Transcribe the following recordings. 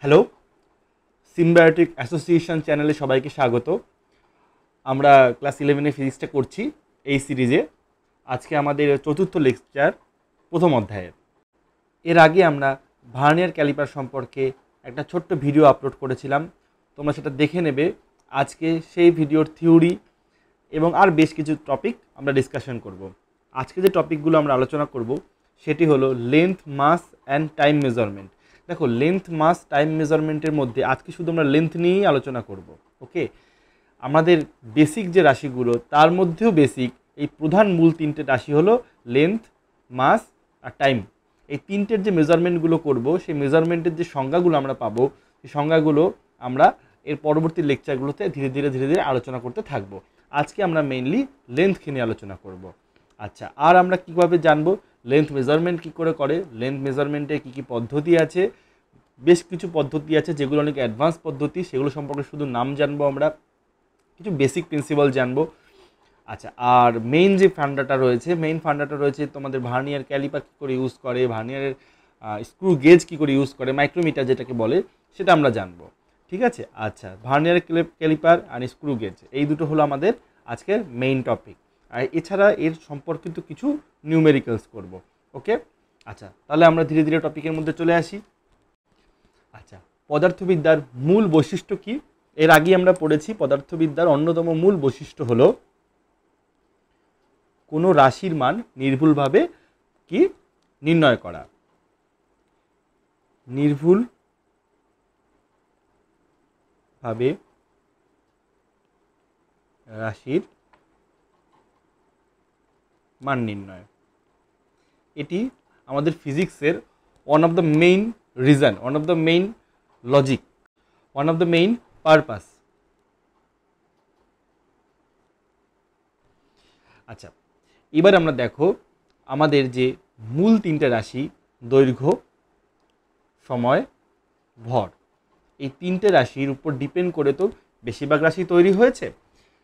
Hello, symbiotic association চ্যানেলে সবাইকে স্বাগত। আমরা ক্লাস 11-এ ফিজিক্সটা করছি এই সিরিজে। আজকে আমাদের চতুর্থ লেকচার প্রথম অধ্যায়ের। এর আগে আমরা ভার্নিয়ার ক্যালিপার সম্পর্কে একটা ছোট্ট ভিডিও আপলোড করেছিলাম, তোমরা সেটা দেখে নেবে। আজকে সেই ভিডিওর থিওরি এবং আর বেশ কিছু টপিক আমরা ডিসকাশন করব। আজকে যে টপিকগুলো আমরা আলোচনা করব সেটি হলো length, mass and time measurement. দেখো, লেন্থ, মাস, টাইম মেজারমেন্টের মধ্যে আজকে শুধু আমরা লেন্থ নিয়েই আলোচনা করব। ওকে, আমাদের বেসিক যে রাশিগুলো তার মধ্যেও বেসিক এই প্রধান মূল তিনটে রাশি হলো লেন্থ, মাস আর টাইম। এই তিনটের যে মেজারমেন্টগুলো করব, সেই মেজারমেন্টের যে সংজ্ঞাগুলো আমরা পাবো, সেই সংজ্ঞাগুলো আমরা এর পরবর্তী লেকচারগুলোতে ধীরে ধীরে আলোচনা করতে থাকবো। আজকে আমরা মেইনলি লেন্থকে নিয়ে আলোচনা করব। আচ্ছা, আর আমরা কীভাবে জানবো লেন্থ মেজারমেন্ট কী করে লেন্থ মেজারমেন্টে কী কী পদ্ধতি আছে। বেশ কিছু পদ্ধতি আছে যেগুলো অনেক অ্যাডভান্স পদ্ধতি, সেগুলো সম্পর্কে শুধু নাম জানবো আমরা, কিছু বেসিক প্রিন্সিপাল জানবো। আচ্ছা, আর মেইন যে ফান্ডাটা রয়েছে তোমাদের ভার্নিয়ার ক্যালিপার কী করে ইউজ করে, ভার্নিয়ারের স্ক্রু গেজ কী করে ইউজ করে, মাইক্রোমিটার যেটাকে বলে, সেটা আমরা জানবো। ঠিক আছে। আচ্ছা, ভার্নিয়ার ক্যালিপার আর স্ক্রু গেজ এই দুটো হলো আমাদের আজকের মেইন টপিক। আর এছাড়া এর সম্পর্কিত কিছু নিউমেরিক্যালস করব। ওকে, আচ্ছা, তাহলে আমরা ধীরে ধীরে টপিকের মধ্যে চলে আসি। আচ্ছা, পদার্থবিদ্যার মূল বৈশিষ্ট্য কি? এর আগে আমরা পড়েছি পদার্থবিদ্যার অন্যতম মূল বৈশিষ্ট্য হলো কোনো রাশির মান নির্ভুলভাবে কি নির্ণয় করা। নির্ভুলভাবে রাশির মান নির্ণয়, এটি আমাদের ফিজিক্সের one of the main reason, one of the main logic, one of the main purpose. আচ্ছা, এবার আমরা দেখো আমাদের যে মূল তিনটে রাশি দৈর্ঘ্য, সময়, ভর, এই তিনটে রাশির উপর ডিপেন্ড করে তো বেশিরভাগ রাশি তৈরি হয়েছে।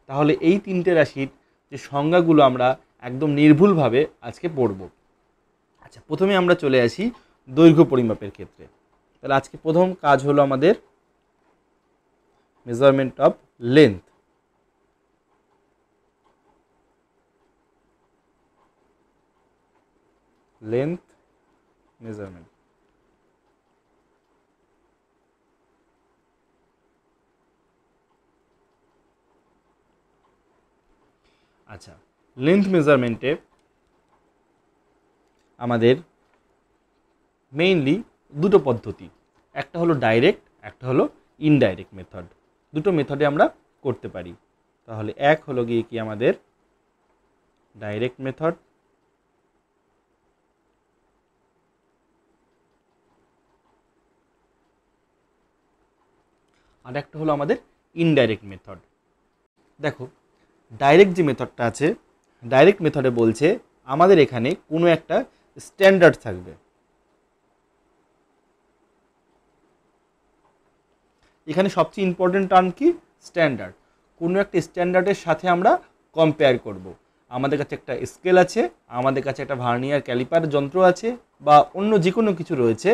তাহলে এই তিনটে রাশির যে সংজ্ঞাগুলো আমরা একদম নির্ভুলভাবে আজকে পড়ব। আচ্ছা, প্রথমে আমরা চলে আসি দৈর্ঘ্য পরিমাপের ক্ষেত্রে। তাহলে আজকে প্রথম কাজ হলো আমাদের measurement of length. Length measurement. আচ্ছা, লেন্থ মেজারমেন্টে আমাদের মেইনলি দুটো পদ্ধতি, একটা হলো ডাইরেক্ট, একটা হলো ইনডাইরেক্ট মেথড। দুটো মেথডে আমরা করতে পারি। তাহলে এক হলো গিয়ে কি আমাদের ডাইরেক্ট মেথড, আর একটা হলো আমাদের ইনডাইরেক্ট মেথড। দেখো, ডাইরেক্ট যে মেথডটা আছে, ডাইরেক্ট মেথডে বলছে আমাদের এখানে কোনো একটা স্ট্যান্ডার্ড থাকবে। এখানে সবচেয়ে ইম্পর্টেন্ট টার্ম কি? স্ট্যান্ডার্ড। কোনো একটা স্ট্যান্ডার্ডের সাথে আমরা কম্পেয়ার করব। আমাদের কাছে একটা স্কেল আছে, আমাদের কাছে একটা ভার্নিয়ার ক্যালিপার যন্ত্র আছে, বা অন্য যে কোনো কিছু রয়েছে,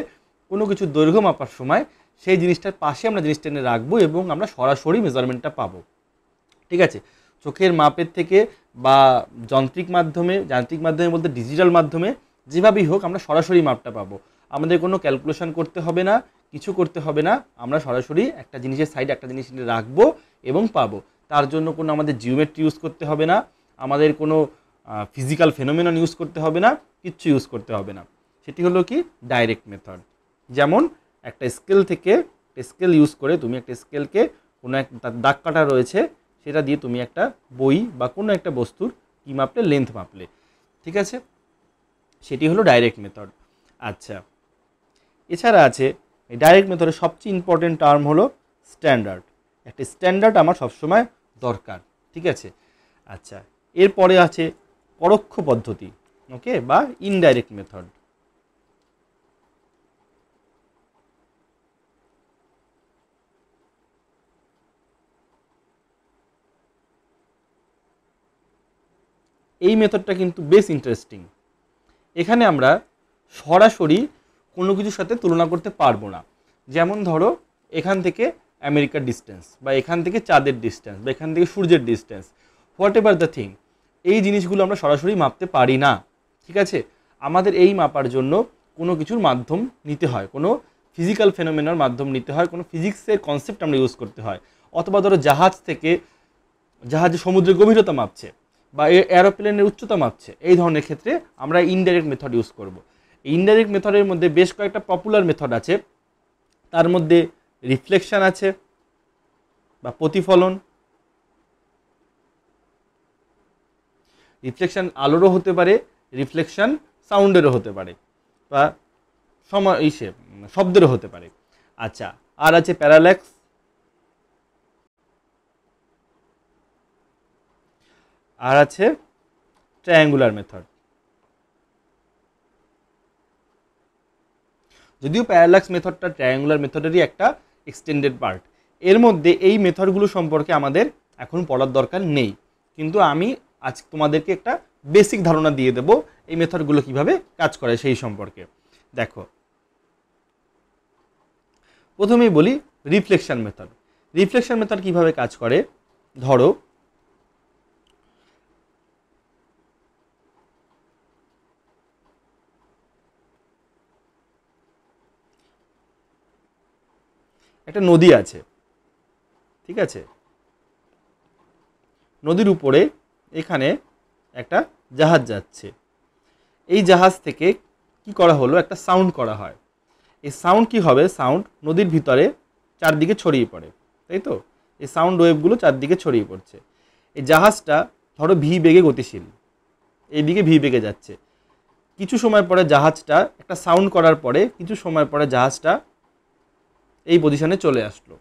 কোনো কিছু দৈর্ঘ্য মাপার সময় সেই জিনিসটার পাশে আমরা জিনিসটা এনে রাখবো এবং আমরা সরাসরি মেজারমেন্টটা পাবো। ঠিক আছে। চোখের মাপের থেকে বা যান্ত্রিক মাধ্যমে বলতে ডিজিটাল মাধ্যমে, যেভাবেই হোক আমরা সরাসরি মাপটা পাবো। আমাদের কোনো ক্যালকুলেশন করতে হবে না, কিছু করতে হবে না, আমরা সরাসরি একটা জিনিসের সাইডে একটা জিনিস রাখবো এবং পাবো। তার জন্য কোনো আমাদের জিওমেট্রি ইউজ করতে হবে না, আমাদের কোনো ফিজিক্যাল ফেনোমেনন ইউজ করতে হবে না, কিচ্ছু ইউজ করতে হবে না। সেটি হলো কি ডাইরেক্ট মেথড। যেমন একটা স্কেল ইউজ করে তুমি একটা স্কেলকে কোনো একটা দাগ কাটা রয়েছে, সেটা দিয়ে তুমি একটা বই বা কোনো একটা বস্তুর কী মাপলে, লেন্থ মাপলে। ঠিক আছে, সেটি হলো ডাইরেক্ট মেথড। আচ্ছা, এছাড়া আছে এই ডাইরেক্ট মেথডের সবচেয়ে ইম্পর্টেন্ট টার্ম হলো স্ট্যান্ডার্ড। একটা স্ট্যান্ডার্ড আমার সবসময় দরকার। ঠিক আছে। আচ্ছা, এরপরে আছে পরোক্ষ পদ্ধতি, ওকে, বা ইনডাইরেক্ট মেথড। এই মেথডটা কিন্তু বেশ ইন্টারেস্টিং। এখানে আমরা সরাসরি কোনো কিছুর সাথে তুলনা করতে পারবো না। যেমন ধরো এখান থেকে আমেরিকার ডিস্টেন্স, বা এখান থেকে চাঁদের ডিস্টেন্স, বা এখান থেকে সূর্যের distance, what ever the thing, এই জিনিসগুলো আমরা সরাসরি মাপতে পারি না। ঠিক আছে, আমাদের এই মাপার জন্য কোনো কিছুর মাধ্যম নিতে হয়, কোনো ফিজিক্যাল ফেনোমেনার মাধ্যম নিতে হয়, কোনো ফিজিক্সের কনসেপ্ট আমরা ইউজ করতে হয়। অথবা ধরো জাহাজে সমুদ্রের গভীরতা মাপছে, বা এরোপ্লেনের উচ্চতা মাপছে, এই ধরনের ক্ষেত্রে আমরা ইনডাইরেক্ট মেথড ইউজ করব। ইনডাইরেক্ট মেথডের মধ্যে বেশ কয়েকটা পপুলার মেথড আছে, তার মধ্যে রিফ্লেকশন আছে বা প্রতিফলন। রিফ্লেকশন আলোরও হতে পারে, রিফ্লেকশন সাউন্ডেরও হতে পারে, বা শব্দেরও হতে পারে। আচ্ছা, আর আছে প্যারাল্যাক্স, আর আছে ট্রায়াঙ্গুলার মেথড। যদিও প্যারাল্যাক্স মেথডটা ট্রায়াঙ্গুলার মেথডেরই একটা এক্সটেন্ডেড পার্ট, এর মধ্যে এই মেথডগুলো সম্পর্কে আমাদের এখন পড়ার দরকার নেই, কিন্তু আমি আজ তোমাদেরকে একটা বেসিক ধারণা দিয়ে দেব এই মেথডগুলো কিভাবে কাজ করে সেই সম্পর্কে। দেখো, প্রথমেই বলি রিফ্লেকশন মেথড। রিফ্লেকশন মেথড কিভাবে কাজ করে, ধরো একটা নদী আছে, ঠিক আছে, নদীর উপরে এখানে একটা জাহাজ যাচ্ছে। এই জাহাজ থেকে কি করা হলো, একটা সাউন্ড করা হয়। এই সাউন্ড কি হবে, সাউন্ড নদীর ভিতরে চারদিকে ছড়িয়ে পড়ে, তাই তো, এই সাউন্ড ওয়েভগুলো চারদিকে ছড়িয়ে পড়ছে। এই জাহাজটা ধরো ভি বেগে গতিশীল, এইদিকে ভি বেগে যাচ্ছে। কিছু সময় পরে জাহাজটা একটা সাউন্ড করার পরে কিছু সময় পরে জাহাজটা এই পজিশনে চলে আসলো।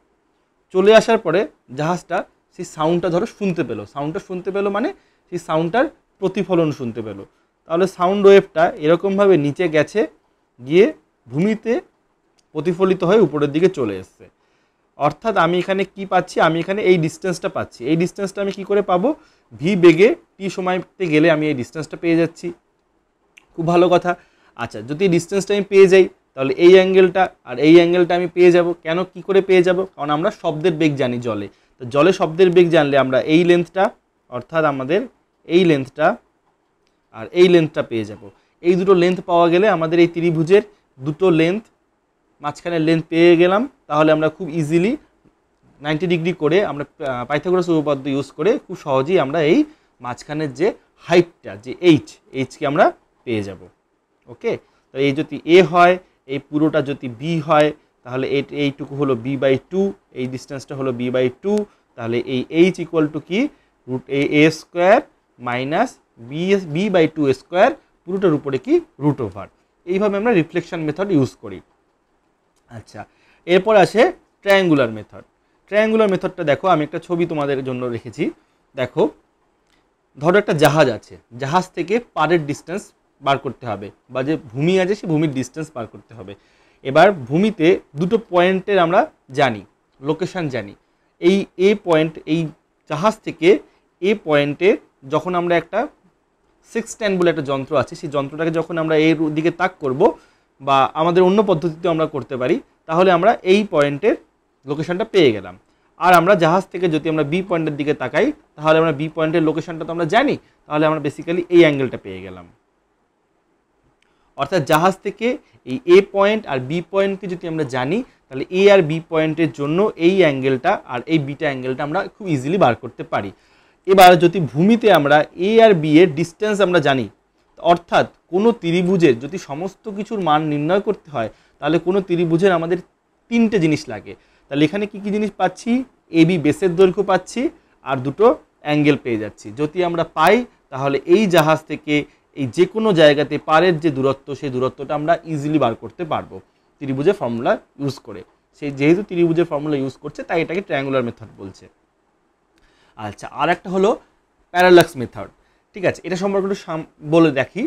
চলে আসার পরে জাহাজটা সেই সাউন্ডটা ধরো শুনতে পেলো। সাউন্ডটা শুনতে পেলো মানে সেই সাউন্ডটার প্রতিফলন শুনতে পেলো। তাহলে সাউন্ড ওয়েভটা এরকমভাবে নিচে গেছে, গিয়ে ভূমিতে প্রতিফলিত হয়ে উপরের দিকে চলে এসছে। অর্থাৎ আমি এখানে কি পাচ্ছি, আমি এখানে এই ডিস্টেন্সটা পাচ্ছি। এই ডিস্টেন্সটা আমি কি করে পাবো, ভি বেগে টি সময়তে গেলে আমি এই ডিস্টেন্সটা পেয়ে যাচ্ছি। খুব ভালো কথা। আচ্ছা, যদি ডিস্টেন্সটা আমি পেয়ে যাই, তাহলে এই অ্যাঙ্গেলটা আর এই অ্যাঙ্গেলটা আমি পেয়ে যাব। কেন, কি করে পেয়ে যাব, কারণ আমরা শব্দের বেগ জানি জলে। তো জলে শব্দের বেগ জানলে আমরা এই লেন্থটা, অর্থাৎ আমাদের এই লেন্থটা আর এই লেন্থটা পেয়ে যাব। এই দুটো লেন্থ পাওয়া গেলে আমাদের এই ত্রিভুজের দুটো লেন্থ, মাঝখানের লেন্থ পেয়ে গেলাম। তাহলে আমরা খুব ইজিলি 90 ডিগ্রি করে আমরা পাইথাগোরাস উপপাদ্য ইউজ করে খুব সহজেই আমরা এই মাঝখানের যে হাইটটা, যে এইচকে আমরা পেয়ে যাব। ওকে, তো এই যদি এ হয়, এই পুরোটা যদি বি হয়, তাহলে এইটুকু হলো b/2, এই ডিস্টেন্সটা হলো b/2। তাহলে এই এইচ ইকুয়াল টু কি, √a² মাইনাস b/2 স্কোয়ার, পুরোটার উপরে কি √ওভার। এইভাবে আমরা রিফ্লেকশন মেথড ইউজ করি। আচ্ছা, এরপর আসে ট্রায়াঙ্গুলার মেথড। ট্রায়াঙ্গুলার মেথডটা দেখো, আমি একটা ছবি তোমাদের জন্য রেখেছি। দেখো, ধরো একটা জাহাজ আছে, জাহাজ থেকে পাড়ের ডিস্টেন্স বার করতে হবে, বা যে ভূমি আছে সে ভূমির ডিস্টেন্স বার করতে হবে। এবার ভূমিতে দুটো পয়েন্টের আমরা জানি, লোকেশান জানি। এই এ পয়েন্ট, এই জাহাজ থেকে এ পয়েন্টে যখন আমরা একটা সেক্সট্যান্ড বলে একটা যন্ত্র আছে, সেই যন্ত্রটাকে যখন আমরা এর দিকে তাক করব, বা আমাদের অন্য পদ্ধতিতে আমরা করতে পারি, তাহলে আমরা এই পয়েন্টের লোকেশানটা পেয়ে গেলাম। আর আমরা জাহাজ থেকে যদি আমরা বি পয়েন্টের দিকে তাকাই, তাহলে আমরা বি পয়েন্টের লোকেশানটা তো আমরা জানি, তাহলে আমরা বেসিক্যালি এই অ্যাঙ্গেলটা পেয়ে গেলাম। অর্থাৎ জাহাজ থেকে এই এ পয়েন্ট আর বি পয়েন্টকে যদি আমরা জানি, তাহলে এ আর বি পয়েন্টের জন্য এই অ্যাঙ্গেলটা আর এই বিটা অ্যাঙ্গেলটা আমরা খুব ইজিলি বার করতে পারি। এবার যদি ভূমিতে আমরা এ আর বি এর ডিস্টেন্স আমরা জানি, অর্থাৎ কোনো ত্রিভুজের যদি সমস্ত কিছুর মান নির্ণয় করতে হয়, তাহলে কোনো ত্রিভুজের আমাদের তিনটে জিনিস লাগে। তাহলে এখানে কি কি জিনিস পাচ্ছি, এ বি বেসের দৈর্ঘ্য পাচ্ছি, আর দুটো অ্যাঙ্গেল পেয়ে যাচ্ছি। যদি আমরা পাই, তাহলে এই জাহাজ থেকে এই যে কোনো জায়গাতে পারের যে দূরত্ব, সেই দূরত্বটা আমরা ইজিলি বার করতে পারবো ত্রিভুজের ফর্মুলা ইউজ করে। সেই যেহেতু ত্রিভুজের ফর্মুলা ইউজ করছে, তাই এটাকে ট্রায়াঙ্গুলার মেথড বলছে। আচ্ছা, আর একটা হলো প্যারাল্যাক্স মেথড। ঠিক আছে, এটা সম্পর্কে একটু বলে দেখি।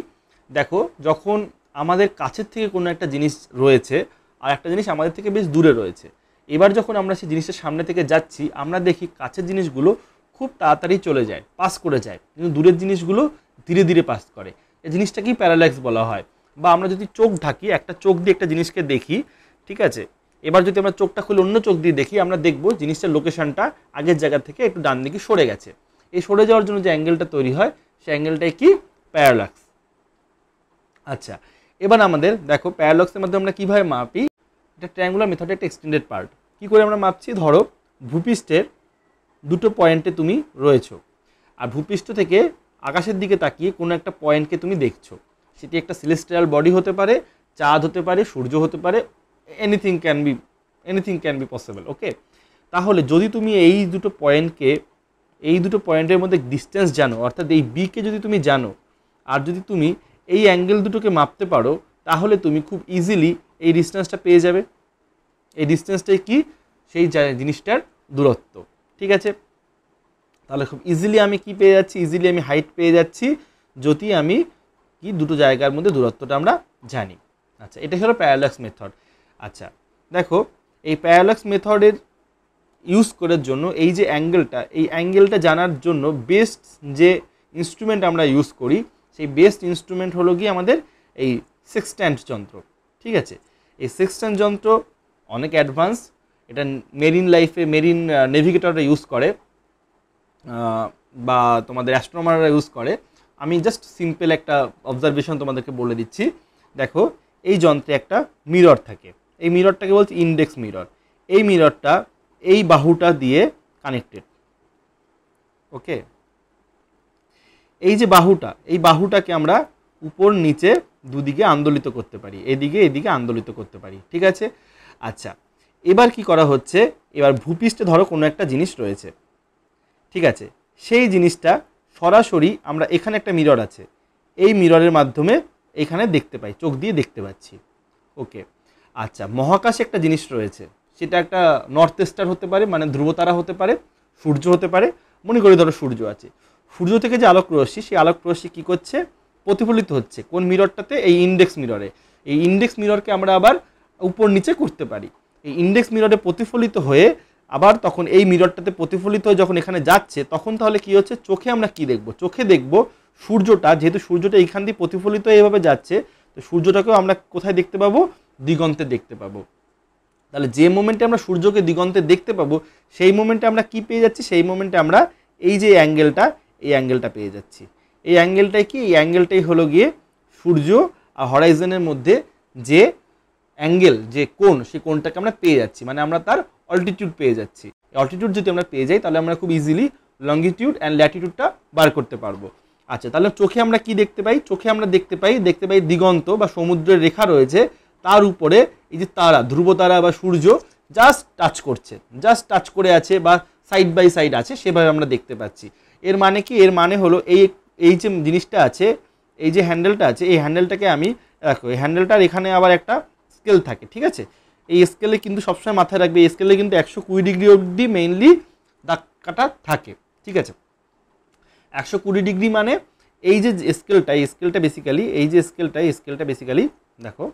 দেখো, যখন আমাদের কাছের থেকে কোনো একটা জিনিস রয়েছে আর একটা জিনিস আমাদের থেকে বেশ দূরে রয়েছে, এবার যখন আমরা সেই জিনিসটা সামনে থেকে যাচ্ছি, আমরা দেখি কাছের জিনিসগুলো খুব তাড়াতাড়ি চলে যায়, পাস করে যায়, কিন্তু দূরের জিনিসগুলো ধীরে ধীরে পাস করে। এই জিনিসটাকেই প্যারাল্যাক্স বলা হয়। বা আমরা যদি চোখ ঢাকি, একটা চোখ দিয়ে একটা জিনিসকে দেখি, ঠিক আছে, এবার যদি আমরা চোখটা খুলে অন্য চোখ দিয়ে দেখি, আমরা দেখব জিনিসটার লোকেশনটা আগের জায়গা থেকে একটু ডান দিকে সরে গেছে। এই সরে যাওয়ার জন্য যে অ্যাঙ্গেলটা তৈরি হয় সেই অ্যাঙ্গেলটাই কি? প্যারালাক্স। আচ্ছা, এবার আমাদের দেখো প্যারালাক্সের মধ্যে আমরা কীভাবে মাপি? এটা ট্রায়াঙ্গুলার মেথডে একটা এক্সটেন্ডেড পার্ট। কী করে আমরা মাপছি? ধরো ভূপৃষ্ঠের দুটো পয়েন্টে তুমি রয়েছো, আর ভূপৃষ্ঠ থেকে আকাশের দিকে তাকিয়ে কোনো একটা পয়েন্টকে তুমি দেখছো। সেটি একটা সেলেস্টিয়াল বডি হতে পারে, চাঁদ হতে পারে, সূর্য হতে পারে, এনিথিং ক্যান বি পসিবল। ওকে, তাহলে যদি তুমি এই দুটো পয়েন্টের মধ্যে ডিস্টেন্স জানো, অর্থাৎ এই বিকে যদি তুমি জানো, আর যদি তুমি এই অ্যাঙ্গেল দুটোকে মাপতে পারো, তাহলে তুমি খুব ইজিলি এই ডিস্টেন্সটা পেয়ে যাবে। এই ডিস্টেন্সটাই কি? সেই জিনিসটার দূরত্ব। ঠিক আছে, তাহলে খুব ইজিলি আমি কি পেয়ে যাচ্ছি? ইজিলি আমি হাইট পেয়ে যাচ্ছি যদি আমি কি দুটো জায়গার মধ্যে দূরত্বটা আমরা জানি। আচ্ছা, এটা হলো প্যারালাক্স মেথড। আচ্ছা দেখো, এই প্যারালাক্স মেথডের ইউজ করার জন্য এই যে অ্যাঙ্গেলটা জানার জন্য বেস্ট যে ইনস্ট্রুমেন্ট আমরা ইউজ করি, সেই বেস্ট ইনস্ট্রুমেন্ট হলো গিয়ে আমাদের এই সেক্সট্যান্ট যন্ত্র। ঠিক আছে, এই সেক্সট্যান্ট যন্ত্র অনেক অ্যাডভান্স। এটা মেরিন নেভিগেটররা ইউজ করে, বা তোমাদের অ্যাস্ট্রোনমাররা ইউজ করে। আমি জাস্ট সিম্পল একটা অবজারভেশন তোমাদেরকে বলে দিচ্ছি। দেখো, এই যন্ত্রে একটা মিরর থাকে। এই মিররটাকে বলছে ইন্ডেক্স মিরর। এই মিররটা এই বাহুটা দিয়ে কানেক্টেড। ওকে, এই যে এই বাহুটাকে আমরা উপর নিচে দুদিকে আন্দোলিত করতে পারি, এদিকে আন্দোলিত করতে পারি। ঠিক আছে, আচ্ছা এবার কি করা হচ্ছে? এবার ভূপৃষ্ঠে ধরো কোনো একটা জিনিস রয়েছে। ঠিক আছে, সেই জিনিসটা সরাসরি আমরা এখানে একটা মিরর আছে, এই মিররের মাধ্যমে এখানে দেখতে পাই, চোখ দিয়ে দেখতে পাচ্ছি। ওকে, আচ্ছা মহাকাশে একটা জিনিস রয়েছে, সেটা একটা নর্থ স্টার হতে পারে, মানে ধ্রুবতারা হতে পারে, সূর্য হতে পারে। মনে করি ধরো সূর্য আছে, সূর্য থেকে যে আলোক রশ্মি, সেই আলোক রশ্মি কী করছে? প্রতিফলিত হচ্ছে কোন মিররটাতে? এই ইন্ডেক্স মিররে। এই ইন্ডেক্স মিররকে আমরা আবার উপর নিচে করতে পারি। এই ইন্ডেক্স মিররে প্রতিফলিত হয়ে আবার তখন এই মিররটাতে প্রতিফলিত হয়ে যখন এখানে যাচ্ছে, তখন তাহলে কি হচ্ছে? চোখে আমরা কি দেখব? চোখে দেখব সূর্যটা, যেহেতু সূর্যটা এইখান দিয়ে প্রতিফলিত এইভাবে যাচ্ছে, তো সূর্যটাকেও আমরা কোথায় দেখতে পাবো? দিগন্তে দেখতে পাবো। তাহলে যে মোমেন্টে আমরা সূর্যকে দিগন্তে দেখতে পাবো, সেই মোমেন্টে আমরা কি পেয়ে যাচ্ছি? সেই মোমেন্টে আমরা এই যে অ্যাঙ্গেলটা পেয়ে যাচ্ছি। এই অ্যাঙ্গেলটাই কি? এই অ্যাঙ্গেলটাই হলো গিয়ে সূর্য আর হরাইজনের মধ্যে যে অ্যাঙ্গেল, যে কোণ, সেই কোণটাকে আমরা পেয়ে যাচ্ছি, মানে আমরা তার অল্টিটিউড পেয়ে যাচ্ছি। অল্টিটিউড যদি আমরা পেয়ে যাই, তাহলে আমরা খুব ইজিলি লঙ্গিটিউড অ্যান্ড ল্যাটিটিউডটা বার করতে পারবো। আচ্ছা, তাহলে চোখে আমরা কি দেখতে পাই? চোখে আমরা দেখতে পাই দিগন্ত বা সমুদ্রের রেখা রয়েছে, তার উপরে এই যে তারা, ধ্রুবতারা বা সূর্য জাস্ট টাচ করে আছে বা সাইড বাই সাইড আছে, সেভাবে আমরা দেখতে পাচ্ছি। এর মানে কি? এর মানে হলো এই যে জিনিসটা আছে, এই যে হ্যান্ডেলটা আছে, এই হ্যান্ডেলটাকে আমি দেখো, এই হ্যান্ডেলটার এখানে আবার একটা স্কেল থাকে। ঠিক আছে, এই স্কেলে কিন্তু সবসময় মাথায় রাখবে, এই স্কেলে কিন্তু 120 ডিগ্রি অবধি মেইনলি দাগ কাটা থাকে। ঠিক আছে, 120 ডিগ্রি মানে এই যে স্কেলটা বেসিক্যালি দেখো,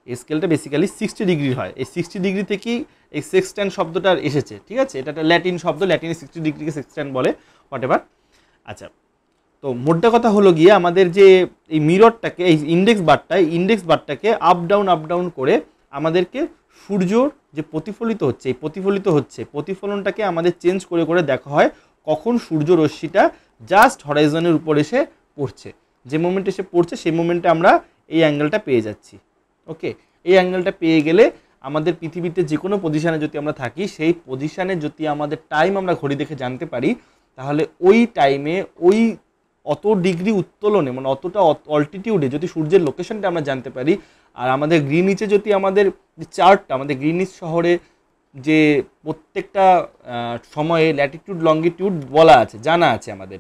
এই স্কেলটা বেসিক্যালি 60 ডিগ্রি হয়। এই 60 ডিগ্রি থেকেই এই সেক্সট্যান্ট শব্দটা এসেছে। ঠিক আছে, এটা একটা ল্যাটিন শব্দ, ল্যাটিনে 60 ডিগ্রিকে সেক্সট্যান্ট বলে, হোয়াটএভার। আচ্ছা, তো মোদ্দা কথা হলো গিয়ে আমাদের যে এই মিররটাকে, এই ইন্ডেক্স বারটাকে আপ ডাউন করে আমাদেরকে সূর্যর যে প্রতিফলনটাকে আমাদের চেঞ্জ করে দেখা হয় কখন সূর্য রশ্মিটা জাস্ট হরাইজনের উপর এসে পড়ছে। যে মোমেন্টে এসে পড়ছে, সেই মোমেন্টে আমরা এই অ্যাঙ্গেলটা পেয়ে যাচ্ছি। ওকে, এই অ্যাঙ্গেলটা পেয়ে গেলে আমাদের পৃথিবীতে যে কোনো পজিশানে যদি আমরা থাকি, সেই পজিশানে যদি আমাদের টাইম আমরা ঘড়ি দেখে জানতে পারি, তাহলে ওই টাইমে অত ডিগ্রি উত্তোলনে, মানে অতটা অল্টিটিউডে যদি সূর্যের লোকেশনটা আমরা জানতে পারি, আর আমাদের গ্রিনিচে যদি আমাদের যে চার্টটা, আমাদের গ্রিনিচ শহরে যে প্রত্যেকটা সময়ে ল্যাটিটিউড লঙ্গিটিউড বলা আছে, জানা আছে আমাদের,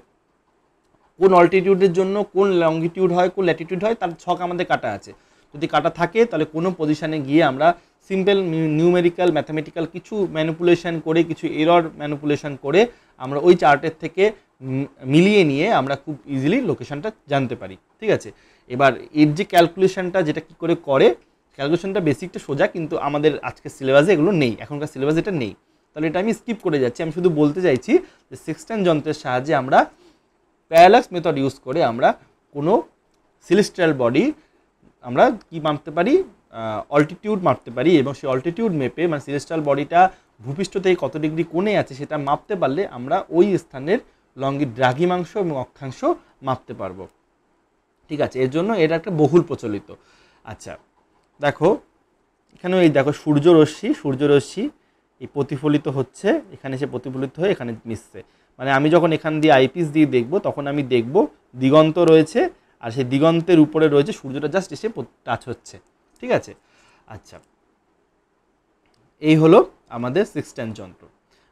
কোন অল্টিটিউডের জন্য কোন লঙ্গিটিউড হয়, কোন ল্যাটিটিউড হয়, তার ছক আমাদের কাটা আছে। যদি কাটা থাকে, তাহলে কোনো পজিশানে গিয়ে আমরা সিম্পল নিউমেরিক্যাল ম্যাথামেটিক্যাল কিছু ম্যানিপুলেশন করে, কিছু এরর ম্যানিপুলেশন করে আমরা ওই চার্টের থেকে মিলিয়ে নিয়ে আমরা খুব ইজিলি লোকেশনটা জানতে পারি। ঠিক আছে, এবার এর যে ক্যালকুলেশনটা, যেটা কি করে ক্যালকুলেশনটা বেসিকটা সোজা, কিন্তু আমাদের আজকের সিলেবাসে এগুলো নেই, এখনকার সিলেবাসে এটা নেই। তাহলে এটা আমি স্কিপ করে যাচ্ছি। আমি শুধু বলতে চাইছি যে সেক্সট্যান্ট যন্ত্রের সাহায্যে আমরা প্যারালাক্স মেথড ইউজ করে আমরা কোনো সেলেস্টিয়াল বডি আমরা কি মাপতে পারি? অল্টিটিউড মাপতে পারি এবং সেই অল্টিটিউড মেপে মানে সেলেস্টিয়াল বডিটা ভূপৃষ্ঠ থেকে কত ডিগ্রি কোণে আছে সেটা মাপতে পারলে আমরা ওই স্থানের দ্রাঘিমাংশ এবং অক্ষাংশ মাপতে পারবো। ঠিক আছে, এর জন্য এটা একটা বহুল প্রচলিত। আচ্ছা দেখো এখানেও এই দেখো সূর্যরশ্মি এই প্রতিফলিত হচ্ছে, এখানে এসে প্রতিফলিত হয়ে এখানে মিশছে, মানে আমি যখন এখান দিয়ে আইপিস দিয়ে দেখব তখন আমি দেখব দিগন্ত রয়েছে আর সেই দিগন্তের উপরে রয়েছে সূর্যটা জাস্ট এসে টাচ হচ্ছে। ঠিক আছে, আচ্ছা এই হলো আমাদের সিক্সট্যান্ট যন্ত্র।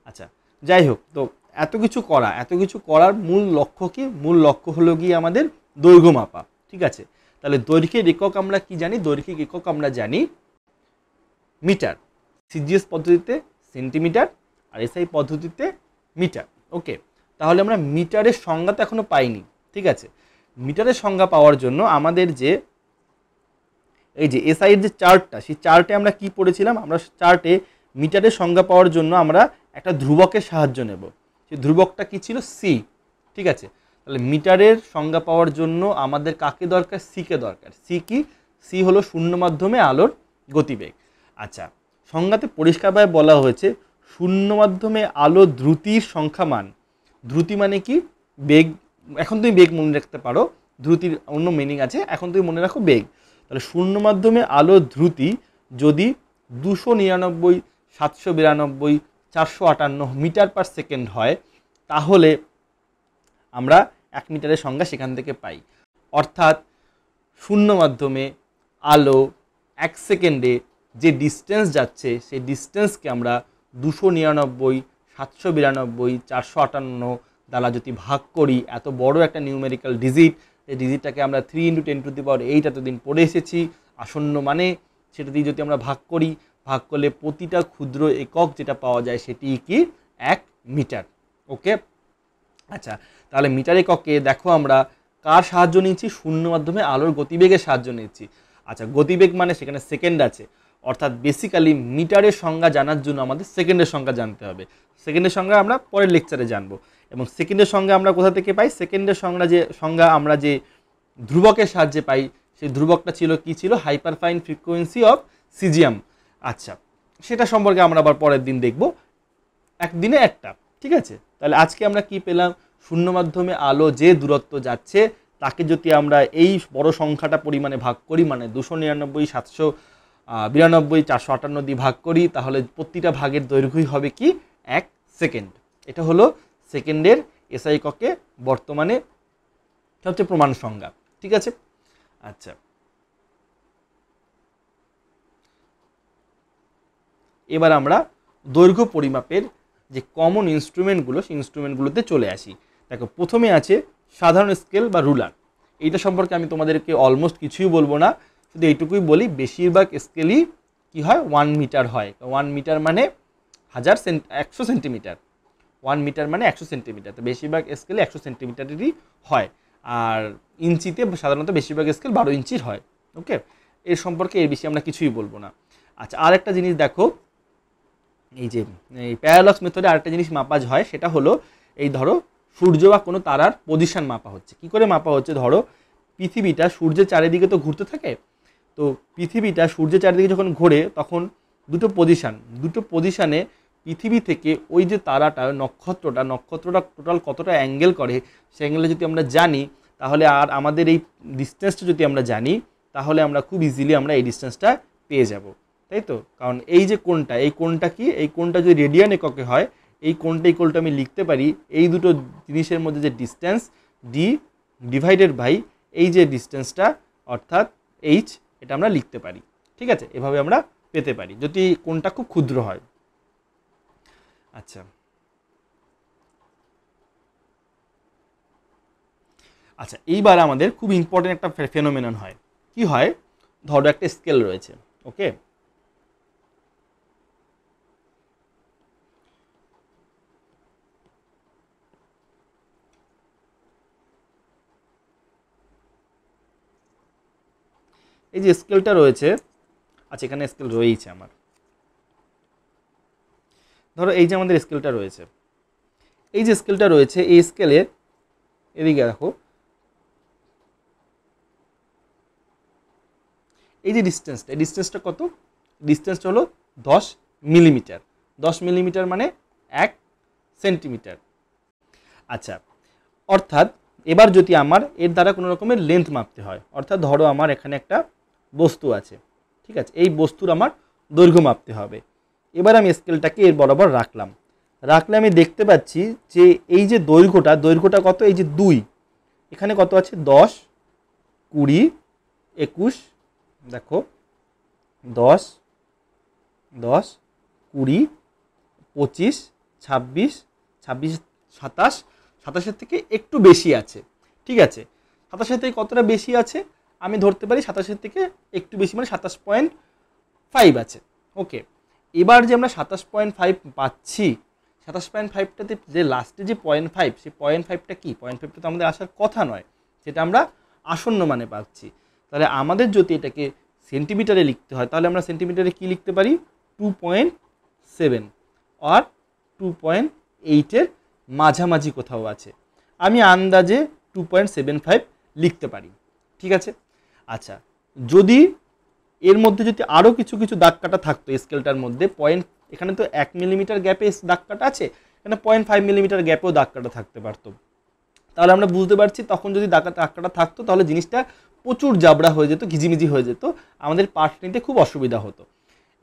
আচ্ছা যাই হোক, তো এত কিছু করার মূল লক্ষ্য কি? মূল লক্ষ্য হলো গিয়ে আমাদের দৈর্ঘ্য মাপা। ঠিক আছে, তাহলে দৈর্ঘ্যের একক আমরা কি জানি? দৈর্ঘ্যের একক আমরা জানি মিটার, সিজিএস পদ্ধতিতে সেন্টিমিটার আর এসআই পদ্ধতিতে মিটার। ওকে, তাহলে আমরা মিটারের সংজ্ঞা তো এখনো পাইনি। ঠিক আছে, মিটারের সংজ্ঞা পাওয়ার জন্য আমাদের যে এই যে এসআই এর যে চার্টটা, সেই চার্টে আমরা কি পড়েছিলাম? আমরা চার্টে মিটারের সংজ্ঞা পাওয়ার জন্য আমরা একটা ধ্রুবকের সাহায্য নেব। সেই ধ্রুবকটা কি ছিল? সি। ঠিক আছে, তাহলে মিটারের সংজ্ঞা পাওয়ার জন্য আমাদের কাকে দরকার? সিকে দরকার। সি কি? সি হলো শূন্য মাধ্যমে আলোর গতিবেগ। আচ্ছা, সংজ্ঞাতে পরিষ্কারভাবে বলা হয়েছে শূন্য মাধ্যমে আলো দ্রুতির সংখ্যামান। দ্রুতি মানে কি? বেগ। এখন তুমি বেগ মনে রাখতে পারো, দ্রুতির অন্য মিনিং আছে, এখন তুমি মনে রাখো বেগ। তাহলে শূন্য মাধ্যমে আলো দ্রুতি যদি 299, 792, 458 মিটার পার সেকেন্ড হয়, তাহলে আমরা 1 মিটারের সংজ্ঞা সেখান থেকে পাই। অর্থাৎ শূন্য মাধ্যমে আলো 1 সেকেন্ডে যে ডিস্টেন্স যাচ্ছে সেই ডিস্টেন্সকে আমরা 299, 792, 458 দ্বারা যদি ভাগ করি, এত বড় একটা নিউমেরিক্যাল ডিজিট, এই ডিজিটটাকে আমরা 3 × 10⁸ এতদিন পড়ে এসেছি আসন্ন মানে, সেটা দিয়ে যদি আমরা ভাগ করি, ভাগ করলে প্রতিটা ক্ষুদ্র একক যেটা পাওয়া যায় সেটি কি? 1 মিটার। ওকে, আচ্ছা তাহলে মিটার এককে দেখো আমরা কার সাহায্য নিচ্ছি? শূন্য মাধ্যমে আলোর গতিবেগের সাহায্য নিচ্ছি। আচ্ছা, গতিবেগ মানে সেখানে সেকেন্ড আছে, অর্থাৎ বেসিক্যালি মিটারের সংজ্ঞা জানার জন্য আমাদের সেকেন্ডের সংজ্ঞা জানতে হবে। সেকেন্ডের সংজ্ঞা আমরা পরের লেকচারে জানবো। এবং সেকেন্ডের সংজ্ঞা আমরা কোথা থেকে পাই? সেকেন্ডের সংজ্ঞা আমরা যে ধ্রুবকের সাহায্যে পাই, সেই ধ্রুবকটা ছিল কি? ছিল হাইপারফাইন ফ্রিকোয়েন্সি অফ সিজিয়াম। আচ্ছা, সেটা সম্পর্কে আমরা আবার পরের দিন দেখব, একদিনে একটা। ঠিক আছে, তাহলে আজকে আমরা কি পেলাম? শূন্য মাধ্যমে আলো যে দূরত্ব যাচ্ছে তাকে যদি আমরা এই বড় সংখ্যাটা পরিমাণে ভাগ করি, মানে 299, 792, 458 দিয়ে ভাগ করি, তাহলে প্রতিটা ভাগের দৈর্ঘ্যই হবে কি? 1 সেকেন্ড। এটা হলো সেকেন্ডের এসআই এককে বর্তমানে সবচেয়ে প্রমাণ সংজ্ঞা। ঠিক আছে, আচ্ছা এবার আমরা দৈর্ঘ্য পরিমাপের যে কমন ইনস্ট্রুমেন্টগুলো, সেই ইনস্ট্রুমেন্টগুলোতে চলে আসি। দেখো প্রথমে আছে সাধারণ স্কেল বা রুলার। এইটা সম্পর্কে আমি তোমাদেরকে অলমোস্ট কিছুই বলবো না, শুধু এইটুকুই বলি বেশিরভাগ স্কেলই কি হয়? 1 মিটার হয়। 1 মিটার মানে 100 সেন্টিমিটার। 1 মিটার মানে 100 সেন্টিমিটার। তো বেশিরভাগ স্কেলে 100 সেন্টিমিটারেরই হয়। আর ইঞ্চিতে সাধারণত বেশিরভাগ স্কেল 12 ইঞ্চির হয়। ওকে, এর সম্পর্কে এর বেশি আমরা কিছুই বলবো না। আচ্ছা, আর একটা জিনিস দেখো, এই যে এই প্যারালক্স মেথডে আরেকটা জিনিস মাপা হয়, সেটা হলো এই ধরো সূর্য বা কোনো তারার পজিশন মাপা হচ্ছে। কি করে মাপা হচ্ছে? ধরো পৃথিবীটা সূর্যের চারিদিকে তো ঘুরতে থাকে, তো পৃথিবীটা সূর্যের চারিদিকে যখন ঘোরে তখন দুটো পজিশানে পৃথিবী থেকে ওই যে তারাটা নক্ষত্রটা টোটাল কতটা অ্যাঙ্গেল করে, সেই অ্যাঙ্গেলে যদি আমরা জানি, তাহলে আর আমাদের এই ডিস্টেন্সটা যদি আমরা জানি, তাহলে আমরা খুব ইজিলি আমরা এই ডিস্টেন্সটা পেয়ে যাব। তাই তো? কারণ এই যে কোণটা, এই কোণটা কি? এই কোণটা যদি রেডিয়ান এককে হয়, এই কোণটা ইকুয়াল টু আমি লিখতে পারি এই দুটো জিনিসের মধ্যে যে ডিস্টেন্স ডি ডিভাইডেড বাই এই যে ডিস্টেন্সটা অর্থাৎ এইচ, এটা আমরা লিখতে পারি। ঠিক আছে, এভাবে আমরা পেতে পারি যদি কোণটা খুব ক্ষুদ্র হয়। আচ্ছা আচ্ছা এইবার আমাদের খুব ইম্পর্টেন্ট একটা ফেনোমেনন হয়। কি হয়? ধরো একটা স্কেল রয়েছে। ওকে, এই যে স্কেলটা রয়েছে, আচ্ছা এখানে স্কেল রয়েছে আমার, ধরো এই যে আমাদের স্কেলটা রয়েছে, এই যে স্কেলটা রয়েছে, এই স্কেলের এদিকে দেখো, এই যে ডিস্টেন্সটা, এই ডিস্টেন্সটা কত? ডিস্টেন্সটা হলো 10 মিলিমিটার। 10 মিলিমিটার মানে 1 সেন্টিমিটার। আচ্ছা, অর্থাৎ এবার যদি আমার এর দ্বারা কোনো রকমের লেন্থ মাপতে হয়, অর্থাৎ ধরো আমার এখানে একটা বস্তু আছে, ঠিক আছে, এই বস্তুর আমার দৈর্ঘ্য মাপতে হবে। এবার আমি স্কেলটাকে এর বরাবর রাখলাম, রাখলে আমি দেখতে পাচ্ছি যে এই যে দৈর্ঘ্যটা কত? এই যে 2, এখানে কত আছে? 10, 20, 21, দেখো 10, 10, 20, 25, 26, 26, 27, 27-এর থেকে একটু বেশি আছে, ঠিক আছে। 27-এর থেকে কতটা বেশি আছে? আমি ধরতে পারি 27-এর থেকে একটু বেশি মানে 27.5 আছে। ওকে, এবার যে আমরা 27.5 পাচ্ছি, 27.5টাতে যে লাস্টে যে 0.5, সেই 0.5টা কি? 0.5টা তো আমাদের আসার কথা নয়, সেটা আমরা আসন্ন মানে পাচ্ছি। তাহলে আমাদের যদি এটাকে সেন্টিমিটারে লিখতে হয়, তাহলে আমরা সেন্টিমিটারে কি লিখতে পারি? 2.7 আর 2.8-এর মাঝামাঝি কোথাও আছে, আমি আন্দাজে 2.75 লিখতে পারি, ঠিক আছে। আচ্ছা, যদি এর মধ্যে যদি আরও কিছু কিছু দাগ কাটা থাকতো স্কেলটার মধ্যে, এখানে তো 1 মিলিমিটার গ্যাপে দাগ কাটা আছে, এখানে 0.5 মিলিমিটার গ্যাপেও দাগ কাটা থাকতে পারতো, তাহলে আমরা বুঝতে পারছি তখন যদি দাগ কাটা থাকতো তাহলে জিনিসটা প্রচুর জাবড়া হয়ে যেত, ঘিজিমিজি হয়ে যেত, আমাদের পার্ট নিতে খুব অসুবিধা হতো।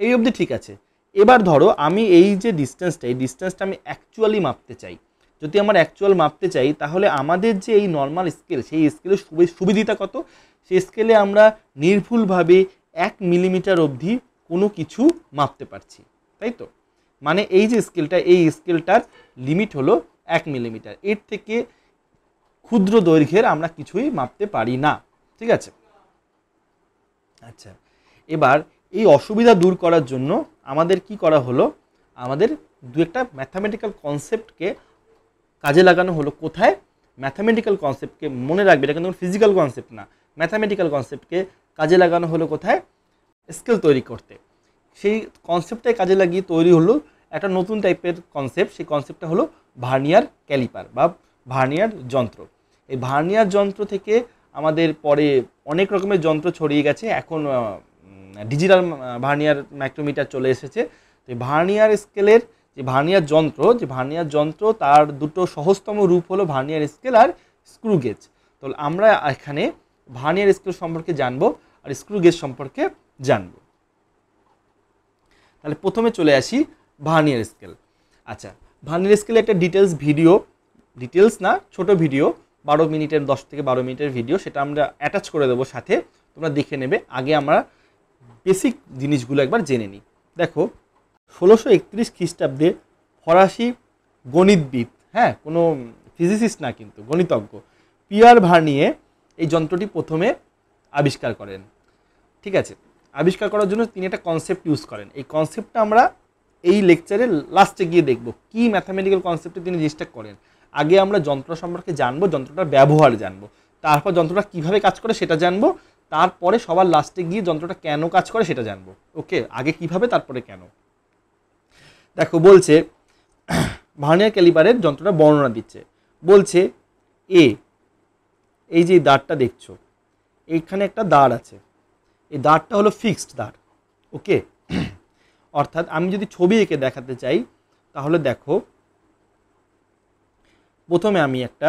এই অবধি ঠিক আছে। এবার ধরো আমি এই যে ডিস্টেন্সটা, এই ডিস্টেন্সটা আমি অ্যাকচুয়ালি মাপতে চাই। যদি আমার অ্যাকচুয়াল মাপতে চাই, তাহলে আমাদের যে এই নর্মাল স্কেল, সেই স্কেলের সুবিধাটা কত? সেই স্কেলে আমরা নির্ভুলভাবে 1 মিলিমিটার অবধি কোনো কিছু মাপতে পারছি, তাই তো? মানে এই যে স্কেলটা, এই স্কেলটার লিমিট হলো 1 মিলিমিটার, এর থেকে ক্ষুদ্র দৈর্ঘ্যের আমরা কিছুই মাপতে পারি না, ঠিক আছে। আচ্ছা, এবার এই অসুবিধা দূর করার জন্য আমাদের কি করা হলো? আমাদের দু একটা ম্যাথামেটিক্যাল কনসেপ্টকে কাজে লাগানো হলো। কোথায়? ম্যাথামেটিক্যাল কনসেপ্টকে, মনে রাখবে এটা কিন্তু ফিজিক্যাল কনসেপ্ট না, ম্যাথামেটিক্যাল কনসেপ্টকে কাজে লাগানো হলো কোথায়? স্কেল তৈরি করতে। সেই কনসেপ্টটাই কাজে লাগিয়ে তৈরি হলো একটা নতুন টাইপের কনসেপ্ট। সেই কনসেপ্টটা হলো ভার্নিয়ার ক্যালিপার বা ভার্নিয়ার যন্ত্র। এই ভার্নিয়ার যন্ত্র থেকে আমাদের পরে অনেক রকমের যন্ত্র ছড়িয়ে গেছে, এখন ডিজিটাল ভার্নিয়ার মাইক্রোমিটার চলে এসেছে। তো ভার্নিয়ার স্কেলের যে ভার্নিয়ার যন্ত্র তার দুটো সহজতম রূপ হলো ভার্নিয়ার স্কেল আর স্ক্রু গেজ। তো আমরা এখানে ভার্নিয়ার স্কেল সম্পর্কে জানবো আর স্ক্রু গেজ সম্পর্কে জানবো। তাহলে প্রথমে চলে আসি ভার্নিয়ার স্কেল। আচ্ছা, ভার্নিয়ার স্কেলে একটা ডিটেলস না, ছোট ভিডিও, 12 মিনিটের, 10 থেকে 12 মিনিটের ভিডিও, সেটা আমরা অ্যাটাচ করে দেবো সাথে, তোমরা দেখে নেবে। আগে আমরা বেসিক জিনিসগুলো একবার জেনে নিই। দেখো, 1631 খ্রিস্টাব্দে ফরাসি গণিতবিদ, হ্যাঁ, কোনো ফিজিসিস্ট না কিন্তু গণিতজ্ঞ, পিয়ার ভার্নিয়ে এই যন্ত্রটি প্রথমে আবিষ্কার করেন, ঠিক আছে। আবিষ্কার করার জন্য তিনি একটা কনসেপ্ট ইউজ করেন। এই কনসেপ্টটা আমরা এই লেকচারের লাস্টে গিয়ে দেখব কি ম্যাথামেটিক্যাল কনসেপ্টে তিনি জিনিসটা করেন। আগে আমরা যন্ত্র সম্পর্কে জানবো, যন্ত্রটার ব্যবহার জানবো, তারপর যন্ত্রটা কিভাবে কাজ করে সেটা জানবো, তারপরে সবার লাস্টে গিয়ে যন্ত্রটা কেন কাজ করে সেটা জানবো। ওকে, আগে কিভাবে তারপরে কেন। দেখো, বলছে ভার্নিয়ার ক্যালিপারের যন্ত্রটা বর্ণনা দিচ্ছে। বলছে এই যে দাঁড়টা দেখছো, এইখানে একটা দাঁড় আছে, এই দাঁড়টা হলো ফিক্সড দাঁড়। ওকে, অর্থাৎ আমি যদি ছবি এঁকে দেখাতে চাই, তাহলে দেখো, প্রথমে আমি একটা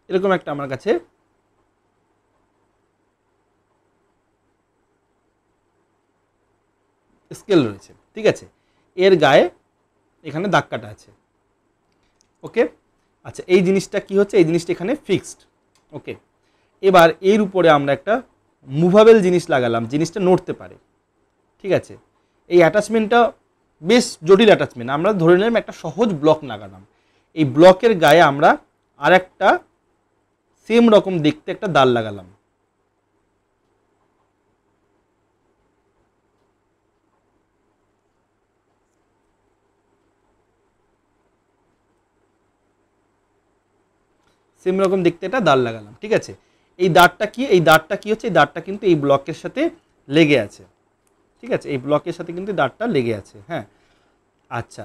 এরকম একটা আমার কাছে স্কেল রয়েছে, ঠিক আছে। এর গায়ে এখানে দাগ কাটা আছে। ওকে, আচ্ছা, এই জিনিসটা কি হচ্ছে? এই জিনিসটা এখানে ফিক্সড। ওকে, এবার এর উপরে আমরা একটা মুভেবল জিনিস লাগালাম, জিনিসটা নড়তে পারে, ঠিক আছে। এই অ্যাটাচমেন্টটা বেশ জটিল অ্যাটাচমেন্ট। আমরা ধরে নিলাম একটা সহজ ব্লক লাগালাম, এই ব্লকের গায়ে আমরা আর একটা সেম রকম দেখতে একটা দাঁড় লাগালাম। সেম রকম দেখতে একটা দাঁড় লাগালাম, ঠিক আছে। এই দাঁড়টা কি হচ্ছে? এই দাঁড়টা কিন্তু এই ব্লকের সাথে লেগে আছে, ঠিক আছে, এই ব্লকের সাথে কিন্তু দাঁতটা লেগে আছে। হ্যাঁ, আচ্ছা,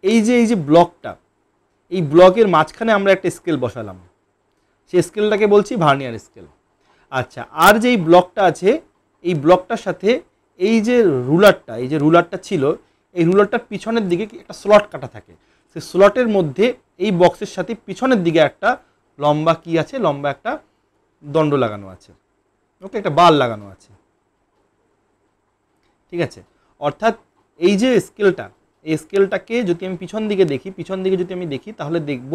এই যে ব্লকটা, এই ব্লকের মাঝখানে আমরা একটা স্কেল বসালাম, সেই স্কেলটাকে বলছি ভার্নিয়ার স্কেল। আচ্ছা, আর যেই ব্লকটা আছে, এই ব্লকটার সাথে এই যে রুলারটা ছিল, এই রুলারটার পিছনের দিকে একটা স্লট কাটা থাকে, সেই স্লটের মধ্যে এই বক্সের সাথে পিছনের দিকে একটা লম্বা কি আছে, লম্বা একটা দণ্ড লাগানো আছে, ওকে, একটা বাল লাগানো আছে। ঠিক আছে, অর্থাৎ এই যে স্কেলটা, এই স্কেলটাকে যদি আমি পিছন দিকে যদি আমি দেখি তাহলে দেখব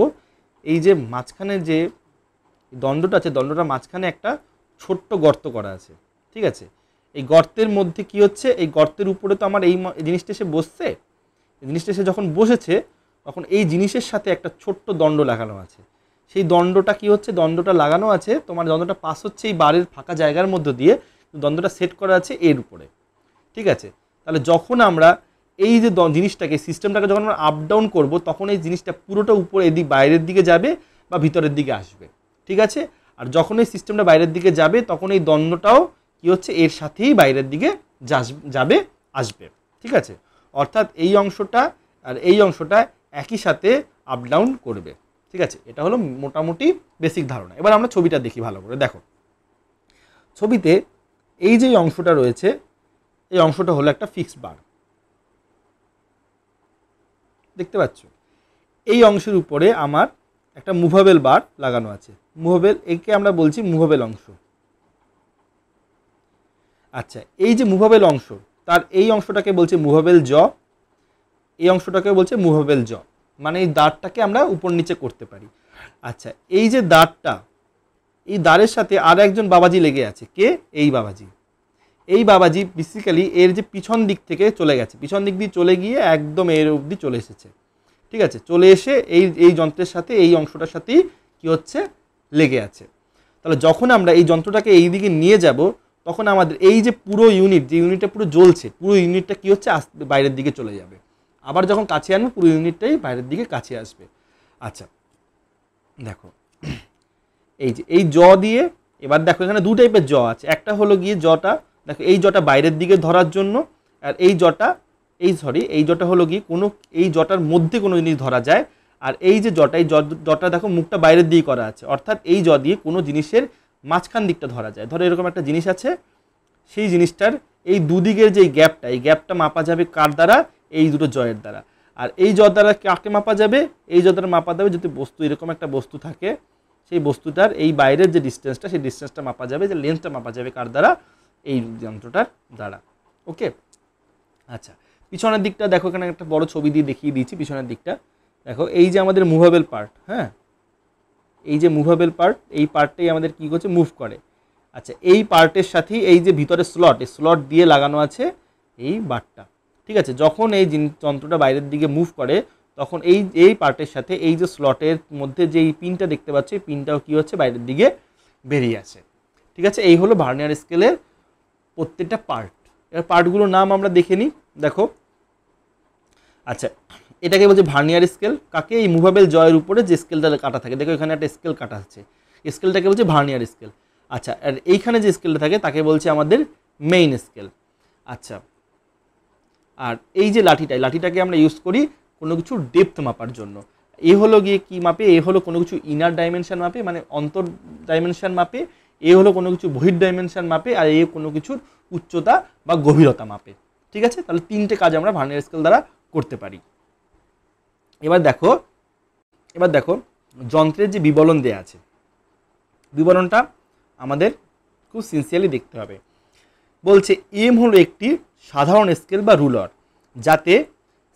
এই যে মাঝখানে যে দণ্ডটা আছে, দণ্ডটার মাঝখানে একটা ছোট্ট গর্ত করা আছে। ঠিক আছে, এই গর্তের মধ্যে কি হচ্ছে, এই গর্তের উপরে তো আমার এই জিনিসটা এসে বসছে, এই জিনিসটা এসে যখন বসেছে তখন এই জিনিসের সাথে একটা ছোট্ট দণ্ড লাগানো আছে। সেই দণ্ডটা কি হচ্ছে, দণ্ডটা লাগানো আছে, তোমার দণ্ডটা পাস হচ্ছে এই বারের ফাঁকা জায়গার মধ্য দিয়ে, দণ্ডটা সেট করা আছে এর উপরে। ঠিক আছে, তাহলে যখন আমরা এই যে জিনিসটাকে, সিস্টেমটাকে যখন আমরা আপ ডাউন করবো, তখন এই জিনিসটা পুরোটা উপরে এদিক বাইরের দিকে যাবে বা ভিতরের দিকে আসবে। ঠিক আছে, আর যখন এই সিস্টেমটা বাইরের দিকে যাবে তখন এই দণ্ডটাও কি হচ্ছে, এর সাথেই বাইরের দিকে যাবে, আসবে। ঠিক আছে, অর্থাৎ এই অংশটা আর এই অংশটা একই সাথে আপ ডাউন করবে। ঠিক আছে, এটা হলো মোটামুটি বেসিক ধারণা। এবার আমরা ছবিটা দেখি ভালো করে। দেখো, ছবিতে এই যে অংশটা রয়েছে, এই অংশটা হলো একটা ফিক্সড বার, দেখতে পাচ্ছ? এই অংশের উপরে আমার একটা মুভেবল বার লাগানো আছে, মুভেবল, একে আমরা বলছি মুভেবল অংশ। আচ্ছা, এই যে মুভেবল অংশ, তার এই অংশটাকে বলছে মুভেবল জ, এই অংশটাকে বলছে মুভেবল জ, মানে এই দাঁতটাকে আমরা উপর নিচে করতে পারি। আচ্ছা, এই যে দাঁতটা, এই দাঁড়ের সাথে আর একজন বাবাজি লেগে আছে, কে? এই বাবাজি। এই বাবাজি বেসিক্যালি এর যে পিছন দিক থেকে চলে গেছে, পিছন দিক দিয়ে চলে গিয়ে একদম এর অবধি চলে এসেছে। ঠিক আছে, চলে এসে এই যন্ত্রের সাথে, এই অংশটার সাথেই কি হচ্ছে, লেগে আছে। তাহলে যখন আমরা এই যন্ত্রটাকে এই দিকে নিয়ে যাব, তখন আমাদের এই যে পুরো ইউনিট, যে ইউনিটটা পুরো জ্বলছে, পুরো ইউনিটটা কি হচ্ছে, বাইরের দিকে চলে যাবে। আবার যখন কাছে আনবো, পুরো ইউনিটটাই বাইরের দিকে কাছে আসবে। আচ্ছা, দেখো, এই যে এই জ দিয়ে, এবার দেখো এখানে দু টাইপের জ আছে, একটা হলো গিয়ে জটা, দেখো এই জটা বাইরের দিকে ধরার জন্য, আর এই জটা, এই জটা হলো গিয়ে কোনো, এই জটার মধ্যে কোনো জিনিস ধরা যায়, আর এই যে জটা, এই জটা দেখো মুখটা বাইরের দিকে করা আছে, অর্থাৎ এই জ দিয়ে কোনো জিনিসের মাঝখান দিকটা ধরা যায়। ধরো এরকম একটা জিনিস আছে, সেই জিনিসটার এই দুদিকের যে গ্যাপটা, এই গ্যাপটা মাপা যাবে কার দ্বারা, এই দুটো জয়ের দ্বারা। আর এই জ দ্বারা কাকে মাপা যাবে, এই জ দ্বারা মাপা যাবে যদি বস্তু, এরকম একটা বস্তু থাকে, সেই বস্তুটার এই বাইরের যে ডিস্টেন্সটা, সেই ডিস্টেন্সটা মাপা যাবে, যে লেন্থটা মাপা যাবে কার দ্বারা, এই যন্ত্রটার দ্বারা। ওকে, আচ্ছা, পিছনের দিকটা দেখো, এখানে একটা বড় ছবি দিয়ে দেখিয়ে দিয়েছি। পিছনের দিকটা দেখো, এই যে আমাদের মুভেবল পার্ট, হ্যাঁ, এই যে মুভেবল পার্ট, এই পার্টটাই আমাদের কি করছে, মুভ করে। আচ্ছা, এই পার্টের সাথেই এই যে ভিতরে স্লট, এই স্লট দিয়ে লাগানো আছে এই বারটা। ঠিক আছে, যখন এই যন্ত্রটা বাইরের দিকে মুভ করে, তখন এই পার্টের সাথে এই যে স্লটের মধ্যে যে এই পিনটা দেখতে পাচ্ছি, এই পিনটাও কি হচ্ছে, বাইরের দিকে বেরিয়ে আসে। ঠিক আছে, এই হলো ভার্নিয়ার স্কেলের প্রত্যেকটা পার্ট। এর পার্টগুলোর নাম আমরা দেখে নিই। দেখো, আচ্ছা, এটাকে বলছে ভার্নিয়ার স্কেল, কাকে? এই মুভেবল জয়ের উপরে যে স্কেলটা কাটা থাকে, দেখো এখানে একটা স্কেল কাটা আছে, স্কেলটাকে বলছে ভার্নিয়ার স্কেল। আচ্ছা, আর এইখানে যে স্কেলটা থাকে তাকে বলছে আমাদের মেইন স্কেল। আচ্ছা, আর এই যে লাঠিটাকে আমরা ইউজ করি কোনো কিছুর ডেপথ মাপার জন্য। এ হলো গিয়ে কি মাপে, এ হলো কোনো কিছু ইনার ডাইমেনশন মাপে, মানে অন্তর ডাইমেনশন মাপে, এ হলো কোনো কিছু বহির ডাইমেনশন মাপে, আর এ কোনো কিছুর উচ্চতা বা গভীরতা মাপে। ঠিক আছে, তাহলে তিনটে কাজ আমরা ভার্নিয়ার স্কেল দ্বারা করতে পারি। এবার দেখো যন্ত্রের যে বিবরণ দেয়া আছে, বিবরণটা আমাদের খুব সিনসিয়ারলি দেখতে হবে। বলছে এম হলো একটি সাধারণ স্কেল বা রুলার, যাতে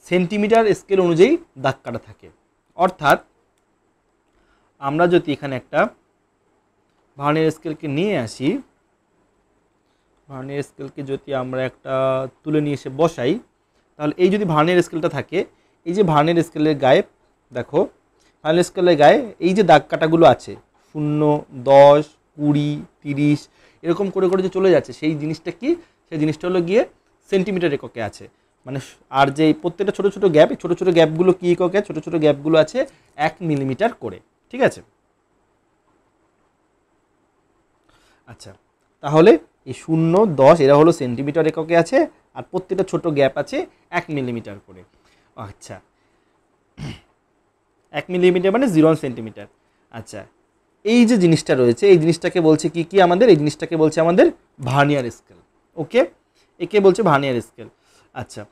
সেন্টিমিটার স্কেল অনুযায়ী দাগ কাটা থাকে। অর্থাৎ আমরা যদি এখানে একটা ভার্নিয়ার স্কেলকে নিয়ে আসি, ভার্নিয়ার স্কেলকে যদি আমরা একটা তুলে নিয়ে এসে বসাই, তাহলে এই যদি ভার্নিয়ার স্কেলটা থাকে, এই যে ভার্নিয়ার স্কেলের গায়ে দেখো, ভার্নিয়ার স্কেলের গায়ে এই যে দাগ কাটাগুলো আছে, 0, 10, 20, 30 এরকম করে করে যে চলে যাচ্ছে, সেই জিনিসটা কি, সেই জিনিসটা হলো গিয়ে সেন্টিমিটার এককে আছে। মানে আর যে প্রত্যেকটা ছোটো ছোটো গ্যাপ, ছোটো ছোটো গ্যাপগুলো কী এককে, ছোটো ছোটো গ্যাপগুলো আছে 1 মিলিমিটার করে। ঠিক আছে, আচ্ছা, তাহলে এই 0, 10 এরা হলো সেন্টিমিটার এককে আছে, আর প্রত্যেকটা ছোট গ্যাপ আছে 1 মিলিমিটার করে। আচ্ছা, 1 মিলিমিটার মানে 0 সেন্টিমিটার। আচ্ছা, এই যে জিনিসটা রয়েছে এই জিনিসটাকে বলছে কি কি আমাদের, এই জিনিসটাকে বলছে আমাদের ভার্নিয়ার স্কেল। ওকে, একে বলছে ভার্নিয়ার স্কেল। আচ্ছা,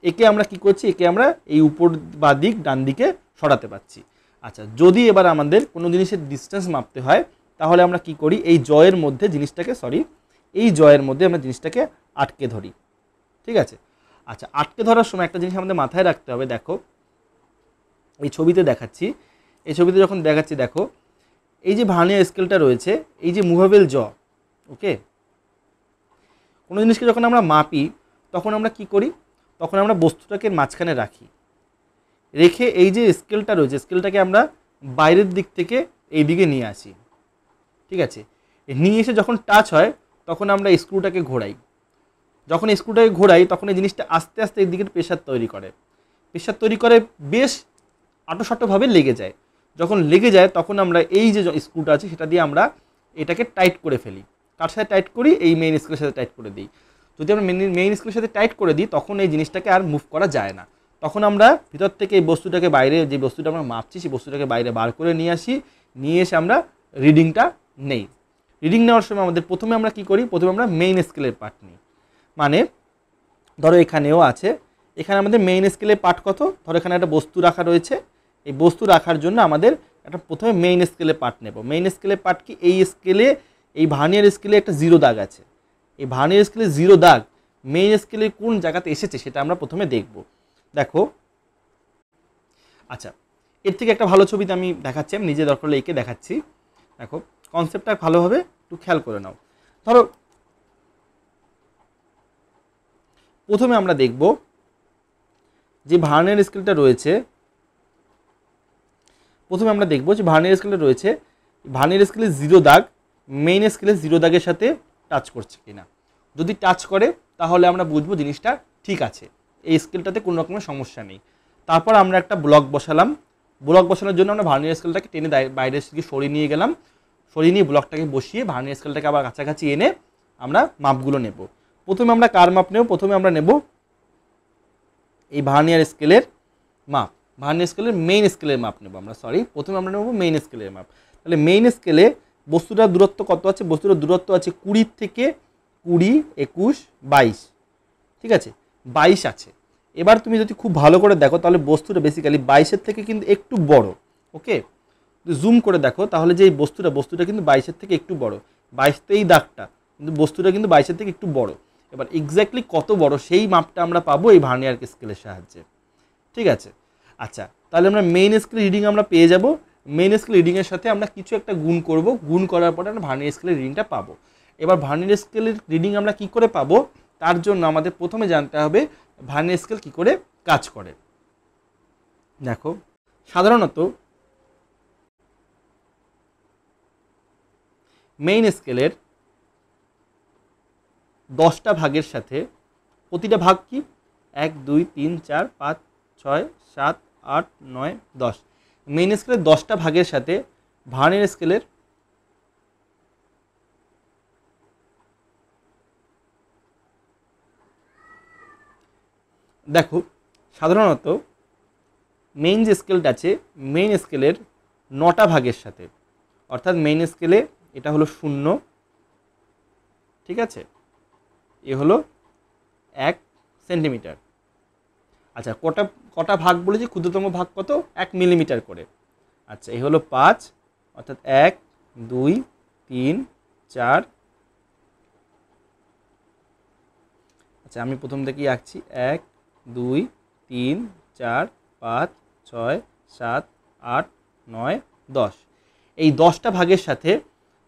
একে আমরা কি করছি, একে আমরা এই উপর বা দিক ডান দিকে সরাতে পারছি। আচ্ছা, যদি এবার আমাদের কোনো জিনিসের ডিস্টেন্স মাপতে হয় তাহলে আমরা কি করি, এই জয়ের মধ্যে জিনিসটাকে এই জয়ের মধ্যে আমরা জিনিসটাকে আটকে ধরি। ঠিক আছে। আচ্ছা, আটকে ধরার সময় একটা জিনিস আমাদের মাথায় রাখতে হবে। দেখো এই ছবিতে দেখাচ্ছি, এই ছবিতে যখন দেখাচ্ছি দেখো এই যে ভার্নিয়ার স্কেলটা রয়েছে, এই যে মুভেবল জ, ওকে, কোনো জিনিসকে যখন আমরা মাপি তখন আমরা কি করি, তখন আমরা বস্তুটাকে মাঝখানে রাখি, রেখে এই যে স্কেলটা রয়েছে স্কেলটাকে আমরা বাইরের দিক থেকে এই দিকে নিয়ে আসি। ঠিক আছে, নিয়ে এসে যখন টাচ হয় তখন আমরা স্ক্রুটাকে ঘোরাই। যখন স্ক্রুটাকে ঘোরাই তখন এই জিনিসটা আস্তে আস্তে এই দিকে প্রেশার তৈরি করে, বেশ আঁটোসাঁটোভাবে লেগে যায়। যখন লেগে যায় তখন আমরা এই যে স্ক্রুটা আছে সেটা দিয়ে আমরা এটাকে টাইট করে ফেলি। কার সাথে টাইট করি, এই মেইন স্কেলের সাথে টাইট করে দিই। যদি আমরা মেইন স্কেলের সাথে টাইট করে দিই তখন এই জিনিসটাকে আর মুভ করা যায় না। তখন আমরা ভিতর থেকে এই বস্তুটাকে বাইরে, যে বস্তুটা আমরা মাপছি সেই বস্তুটাকে বাইরে বার করে নিয়ে আসি, নিয়ে এসে আমরা রিডিংটা নেই। রিডিং নেওয়ার সময় আমাদের প্রথমে আমরা কি করি, প্রথমে আমরা মেইন স্কেলের পার্ট নিই। মানে ধরো এখানেও আছে, এখানে আমাদের মেইন স্কেলের পার্ট কত, ধরো এখানে একটা বস্তু রাখা রয়েছে, এই বস্তু রাখার জন্য আমাদের একটা প্রথমে মেইন স্কেলের পার্ট নেব। মেইন স্কেলের পার্ট কি, এই স্কেলে, এই ভার্নিয়ার স্কেলে একটা 0 দাগ আছে, এই ভার্নিয়ার স্কেলে 0 দাগ মেইন স্কেলে কোন জায়গাতে এসেছে সেটা আমরা প্রথমে দেখব। দেখো, আচ্ছা, এর থেকে একটা ভালো ছবিতে আমি দেখাচ্ছি, আমি নিজে দরকার হলে এঁকে দেখাচ্ছি। দেখো কনসেপ্টটা ভালোভাবে একটু খেয়াল করে নাও। ধরো প্রথমে আমরা দেখব যে ভার্নিয়ার স্কেলটা রয়েছে, ভার্নিয়ার স্কেলে 0 দাগ মেইন স্কেলে 0 দাগের সাথে টাচ করছে কিনা। যদি টাচ করে তাহলে আমরা বুঝবো জিনিসটা ঠিক আছে, এই স্কেলটাতে কোনো রকমের সমস্যা নেই। তারপর আমরা একটা ব্লক বসালাম, ব্লক বসানোর জন্য আমরা ভার্নিয়ার স্কেলটাকে টেনে বাইরের দিকে সরিয়ে নিয়ে গেলাম, সরিয়ে নিয়ে ব্লকটাকে বসিয়ে ভার্নিয়ার স্কেলটাকে আবার কাছাকাছি এনে আমরা মাপগুলো নেব। প্রথমে আমরা কার মাপ নেব, প্রথমে আমরা নেব এই ভার্নিয়ার স্কেলের মাপ, ভার্নিয়ার স্কেলের মেইন স্কেলের মাপ নেব আমরা, প্রথমে আমরা নেব মেইন স্কেলের মাপ। তাহলে মেইন স্কেলে বস্তুটার দূরত্ব কত আছে, বস্তুটার দূরত্ব আছে 20 থেকে 20, 21, 22, ঠিক আছে, 22 আছে। এবার তুমি যদি খুব ভালো করে দেখো তাহলে বস্তুটা বেসিক্যালি 22-এর থেকে কিন্তু একটু বড়। ওকে, জুম করে দেখো তাহলে যে এই বস্তুটা কিন্তু 22-এর থেকে একটু বড়, 22 এই দাগটা, কিন্তু বস্তুটা কিন্তু 22-এর থেকে একটু বড়। এবার এক্স্যাক্টলি কত বড় সেই মাপটা আমরা পাবো এই ভার্নিয়ার স্কেলের সাহায্যে। ঠিক আছে, আচ্ছা, তাহলে আমরা মেইন স্কেল রিডিং আমরা পেয়ে যাব। মেইন স্কেল রিডিংয়ের সাথে আমরা কিছু একটা গুণ করব, গুণ করার পরে আমরা ভার্নিয়ার স্কেলের রিডিংটা পাবো। এবার ভার্নিয়ার স্কেলের রিডিং আমরা কি করে পাবো, তার জন্য আমাদের প্রথমে জানতে হবে ভার্নিয়ার স্কেল কি করে কাজ করে। দেখো সাধারণত মেইন স্কেলের 10টা ভাগের সাথে প্রতিটা ভাগ কি 1, 2, 3, 4, 5, 6, 7, 8, 9, 10, মেইন স্কেলের 10টা ভাগের সাথে ভার্নিয়ার স্কেলের দেখো সাধারণত মেইন যে স্কেলটা আছে মেইন স্কেলের 9টা ভাগের সাথে, অর্থাৎ মেইন স্কেলে এটা হলো 0, ঠিক আছে, এ হলো 1 সেন্টিমিটার। আচ্ছা, কটা ভাগ বলেছি, ক্ষুদ্রতম ভাগ কত, 1 মিলিমিটার করে। আচ্ছা, এই হলো 5, অর্থাৎ 1, 2, 3, 4, আচ্ছা আমি প্রথম থেকেই আঁকছি, 1, 2, 3, 4, 5, 6, 7, 8, 9, 10, এই 10টা ভাগের সাথে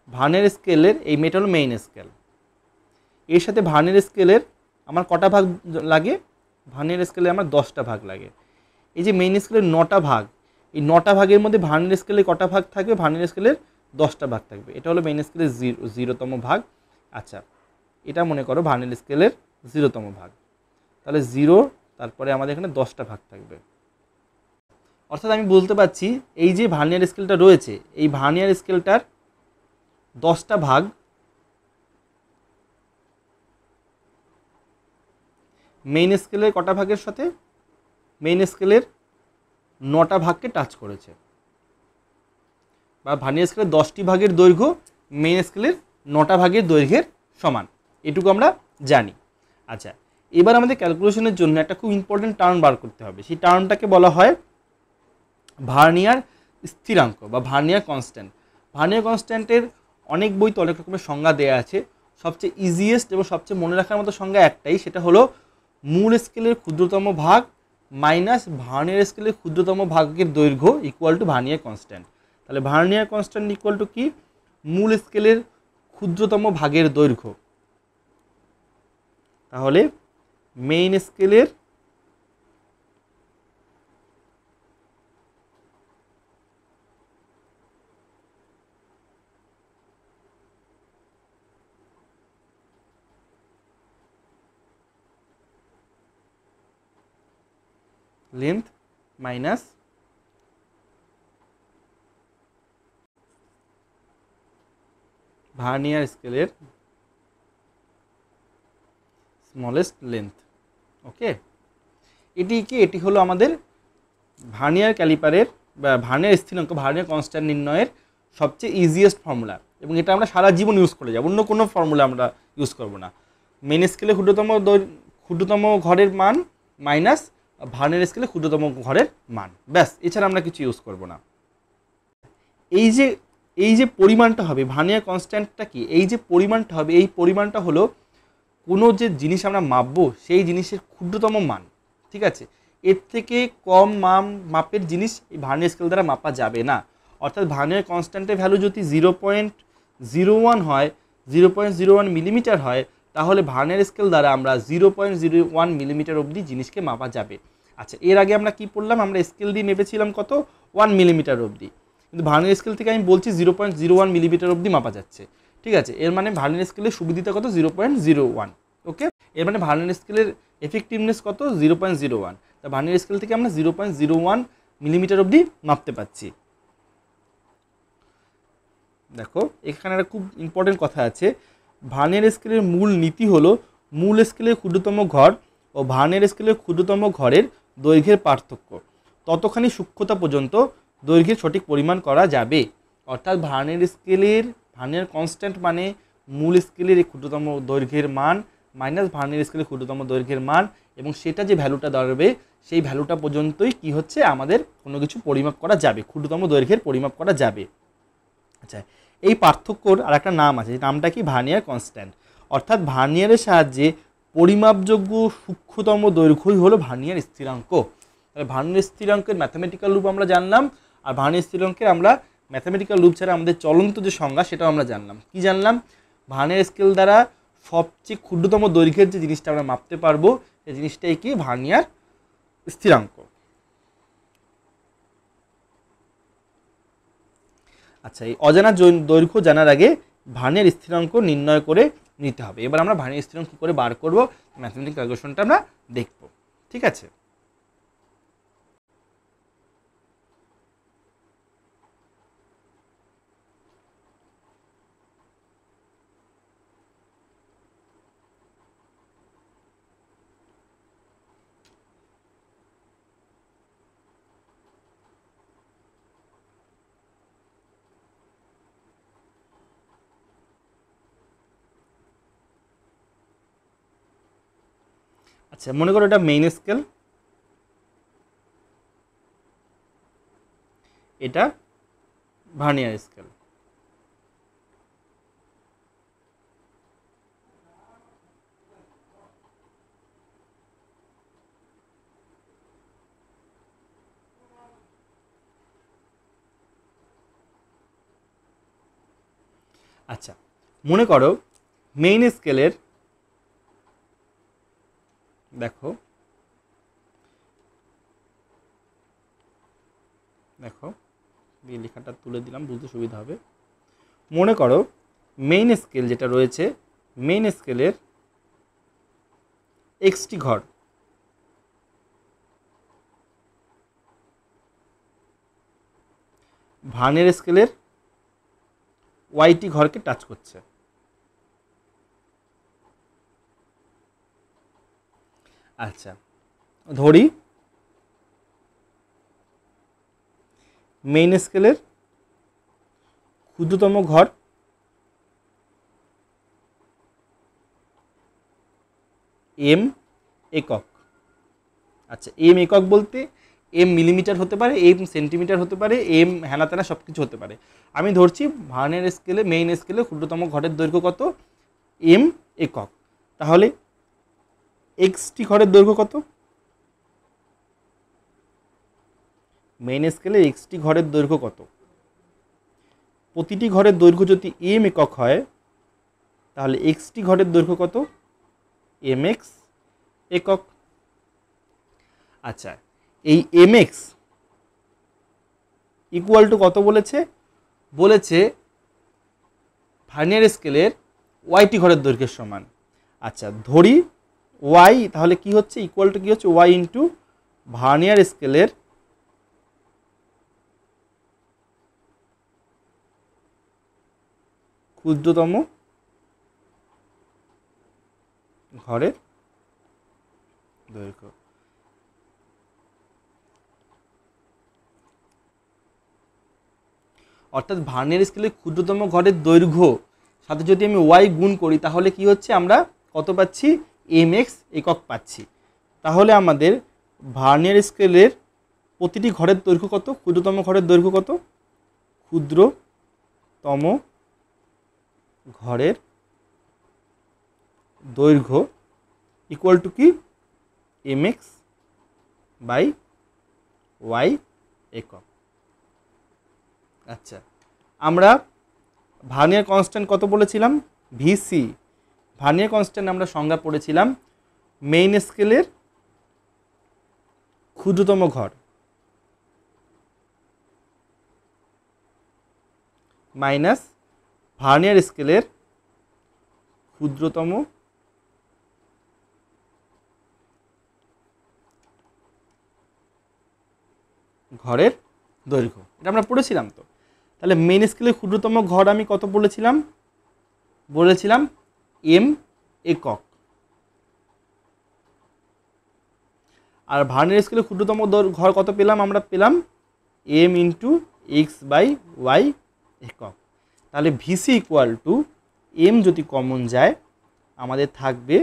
ভার্নিয়ার স্কেলের এই মেটা হলো মেইন স্কেল, এর সাথে ভার্নিয়ার স্কেলের আমার কটা ভাগ লাগে, ভার্নিয়ার স্কেলে আমার 10টা ভাগ লাগে। এই যে মেইন স্কেলের 9টা ভাগ, এই 9টা ভাগের মধ্যে ভার্নিয়ার স্কেলে কটা ভাগ থাকবে, ভার্নিয়ার স্কেলের 10টা ভাগ থাকবে, এটা হলো মেইন স্কেলের 0তম ভাগ। আচ্ছা, এটা মনে করো ভার্নিয়ার স্কেলের 0তম ভাগ, তাহলে 0, তারপরে আমাদের এখানে 10টা ভাগ থাকবে। অর্থাৎ আমি বলতে পারছি এই যে ভার্নিয়ার স্কেলটা রয়েছে এই ভার্নিয়ার স্কেলটার 10টা ভাগ মেইন স্কেলের কটা ভাগের সাথে? মেইন স্কেলের 9টা ভাগকে টাচ করেছে, বা ভার্নিয়ার স্কেলের 10টি ভাগের দৈর্ঘ্য মেইন স্কেলের 9টা ভাগের দৈর্ঘ্যের সমান, এটুকু আমরা জানি। আচ্ছা, এবার আমাদের ক্যালকুলেশনের জন্য একটা খুব ইম্পর্টেন্ট টার্ম বার করতে হবে। সেই টার্মটাকে বলা হয় ভার্নিয়ার স্থিরাঙ্ক বা ভার্নিয়ার কনস্ট্যান্ট। ভার্নিয়ার কনস্ট্যান্টের অনেক বইতে অনেক রকমের সংজ্ঞা দেওয়া আছে। সবচেয়ে ইজিয়েস্ট এবং সবচেয়ে মনে রাখার মতো সংজ্ঞা একটাই, সেটা হলো মূল স্কেলের ক্ষুদ্রতম ভাগ মাইনাস ভার্নিয়ার স্কেলের ক্ষুদ্রতম ভাগের দৈর্ঘ্য ইকুয়াল টু ভার্নিয়ার কনস্ট্যান্ট। তাহলে ভার্নিয়ার কনস্ট্যান্ট ইকুয়াল টু কি? মূল স্কেলের ক্ষুদ্রতম ভাগের দৈর্ঘ্য। তাহলে মেইন স্কেলের লেন্থ মাইনাস ভার্নিয়ার স্কেলের স্মলেস্ট লেন্থ। ওকে, এটি কি? এটি হলো আমাদের ভার্নিয়ার ক্যালিপারের বা ভার্নিয়ার স্থিরাঙ্ক, ভার্নিয়ার কনস্ট্যান্ট নির্ণয়ের সবচেয়ে ইজিয়েস্ট ফর্মুলা, এবং এটা আমরা সারা জীবন ইউজ করে যাব, অন্য কোনো ফর্মুলা আমরা ইউজ করব না। মেইন স্কেলে ক্ষুদ্রতম ঘরের মান মাইনাস ভার্নিয়ার স্কেলে ক্ষুদ্রতম ঘরের মান, ব্যাস, এছাড়া আমরা কিছু ইউজ করব না। এই যে পরিমাণটা হবে, ভার্নিয়ার কনস্ট্যান্টটা কি? এই যে পরিমাণটা হবে, এই পরিমাণটা হলো কোনো যে জিনিস আমরা মাপবো সেই জিনিসের ক্ষুদ্রতম মান, ঠিক আছে? এর থেকে কম মাপের জিনিস এই ভার্নিয়ার স্কেল দ্বারা মাপা যাবে না। অর্থাৎ ভার্নিয়ার কনস্ট্যান্টের ভ্যালু যদি 0.01 হয়, 0.01 মিলিমিটার হয়, তাহলে ভার্নিয়ার স্কেল দ্বারা আমরা 0.01 মিলিমিটার অবধি জিনিসকে মাপা যাবে। আচ্ছা, এর আগে আমরা কি পড়লাম? আমরা স্কেল দিয়ে মেপেছিলাম কত? 1 মিলিমিটার অবধি, কিন্তু ভার্নিয়ার স্কেল থেকে আমি বলছি 0.01 মিলিমিটার অবধি মাপা যাচ্ছে, ঠিক আছে? এর মানে ভার্নিয়ার স্কেলের সুবিধাটা কত? 0.01। ওকে, এর মানে ভার্নিয়ার স্কেলের এফেক্টিভনেস কত? 0.01। তা ভার্নিয়ার স্কেল থেকে আমরা 0.01 মিলিমিটার অবধি মাপতে পারছি। দেখো, এখানে একটা খুব ইম্পর্টেন্ট কথা আছে। ভার্নিয়ার স্কেলের মূল নীতি হলো মূল স্কেলের ক্ষুদ্রতম ঘর ও ভার্নিয়ার স্কেলের ক্ষুদ্রতম ঘরের দৈর্ঘ্যের পার্থক্য ততখানি সূক্ষ্মতা পর্যন্ত দৈর্ঘ্যের সঠিক পরিমাণ করা যাবে। অর্থাৎ ভার্নিয়ার কনস্ট্যান্ট মানে মূল স্কেলের এই ক্ষুদ্রতম দৈর্ঘ্যের মান মাইনাস ভার্নিয়ার স্কেলের ক্ষুদ্রতম দৈর্ঘ্যের মান, এবং সেটা যে ভ্যালুটা দাঁড়াবে সেই ভ্যালুটা পর্যন্তই কি হচ্ছে? আমাদের কোনো কিছু পরিমাপ করা যাবে, ক্ষুদ্রতম দৈর্ঘ্যের পরিমাপ করা যাবে। আচ্ছা, এই পার্থক্যর আর একটা নাম আছে, নামটা কি? Vernier constant. অর্থাৎ ভার্নিয়ারের সাহায্যে পরিমাপযোগ্য সূক্ষ্মতম দৈর্ঘ্যই হলো ভার্নিয়ার স্থিরাঙ্ক। তাহলে ভার্নিয়ার স্থিরাঙ্কের ম্যাথামেটিক্যাল রূপ আমরা জানলাম, আর ভার্নিয়ার স্থিরাঙ্কের আমরা ম্যাথামেটিক্যাল রূপ ছাড়া আমাদের চলন্ত যে সংজ্ঞা সেটাও আমরা জানলাম। কি জানলাম? ভার্নিয়ার স্কেল দ্বারা সবচেয়ে ক্ষুদ্রতম দৈর্ঘ্যের যে জিনিসটা আমরা মাপতে পারবো সেই জিনিসটাই কি? ভার্নিয়ার স্থিরাঙ্ক। আচ্ছা, এই অজানা দৈর্ঘ্য জানার আগে ভার্নিয়ার স্থিরাঙ্ক নির্ণয় করে নিতে হবে। এবার আমরা ভার্নিয়ার স্থিরাঙ্ক কী করে বার করব, ম্যাথমেটিক্যাল ক্যালকুলেশনটা আমরা দেখব, ঠিক আছে? আচ্ছা, মনে করো এটা মেইন স্কেল, এটা ভার্নিয়ার স্কেল। আচ্ছা, মনে করো মেইন স্কেলের, দেখো দেখো এই লেখাটা তুলে দিলাম, বুঝতে সুবিধা হবে। মনে করো মেইন স্কেল যেটা রয়েছে, মেইন স্কেলের এক্সটি ঘর ভার্নিয়ার স্কেলের ওয়াইটি ঘরকে টাচ করছে। আচ্ছা, ধরি মেইন স্কেলের ক্ষুদ্রতম ঘর এম একক। আচ্ছা, এম একক বলতে এম মিলিমিটার হতে পারে, এম সেন্টিমিটার হতে পারে, এম হ্যানা ত্যানা সব কিছু হতে পারে। আমি ধরছি ভার্নিয়ার স্কেলে, মেইন স্কেলে ক্ষুদ্রতম ঘরের দৈর্ঘ্য কত? এম একক। তাহলে এক্সটি ঘরের দৈর্ঘ্য কত? মেইন স্কেলে এক্সটি ঘরের দৈর্ঘ্য কত? প্রতিটি ঘরের দৈর্ঘ্য যদি এম একক হয় তাহলে এক্সটি ঘরের দৈর্ঘ্য কত? এম এক্স একক। আচ্ছা, এই এম এক্স ইকুয়াল টু কত বলেছে? বলেছে ভার্নিয়ার স্কেলের ওয়াইটি ঘরের দৈর্ঘ্যের সমান। আচ্ছা, ধরি ওয়াই, তাহলে কি হচ্ছে? ইকুয়াল টু কি হচ্ছে? ওয়াই ইন্টু ভার্নিয়ার স্কেলের ক্ষুদ্রতম ঘরের দৈর্ঘ্য। অর্থাৎ ভার্নিয়ার স্কেলের ক্ষুদ্রতম ঘরের দৈর্ঘ্য সাথে যদি আমি ওয়াই গুণ করি তাহলে কি হচ্ছে? আমরা কত পাচ্ছি? এম এক্স একক পাচ্ছি। তাহলে আমাদের ভার্নিয়ার স্কেলের প্রতিটি ঘরের দৈর্ঘ্য কত? ক্ষুদ্রতম ঘরের দৈর্ঘ্য কত? ক্ষুদ্রতম ঘরের দৈর্ঘ্য ইকুয়াল টু কি? এম এক্স বাই ওয়াই একক। আচ্ছা, আমরা ভার্নিয়ার কনস্ট্যান্ট কত বলেছিলাম? ভিসি। ভার্নিয়ার কনস্ট্যান্ট আমরা সংজ্ঞা পড়েছিলাম মেইন স্কেলের ক্ষুদ্রতম ঘর মাইনাস ভার্নিয়ার স্কেলের ক্ষুদ্রতম ঘরের দৈর্ঘ্য। এটা আমরা পড়েছিলাম তো। তাহলে মেইন স্কেলের ক্ষুদ্রতম ঘর আমি কত বলেছিলাম? বলেছিলাম এম একক। আর ভার্নিয়ার স্কেলের ক্ষুদ্রতম ঘর কত পেলাম? আমরা পেলাম M into X by Y একক। তাহলে ভিসি ইকুয়াল টু এম যদি কমন যায় আমাদের থাকবে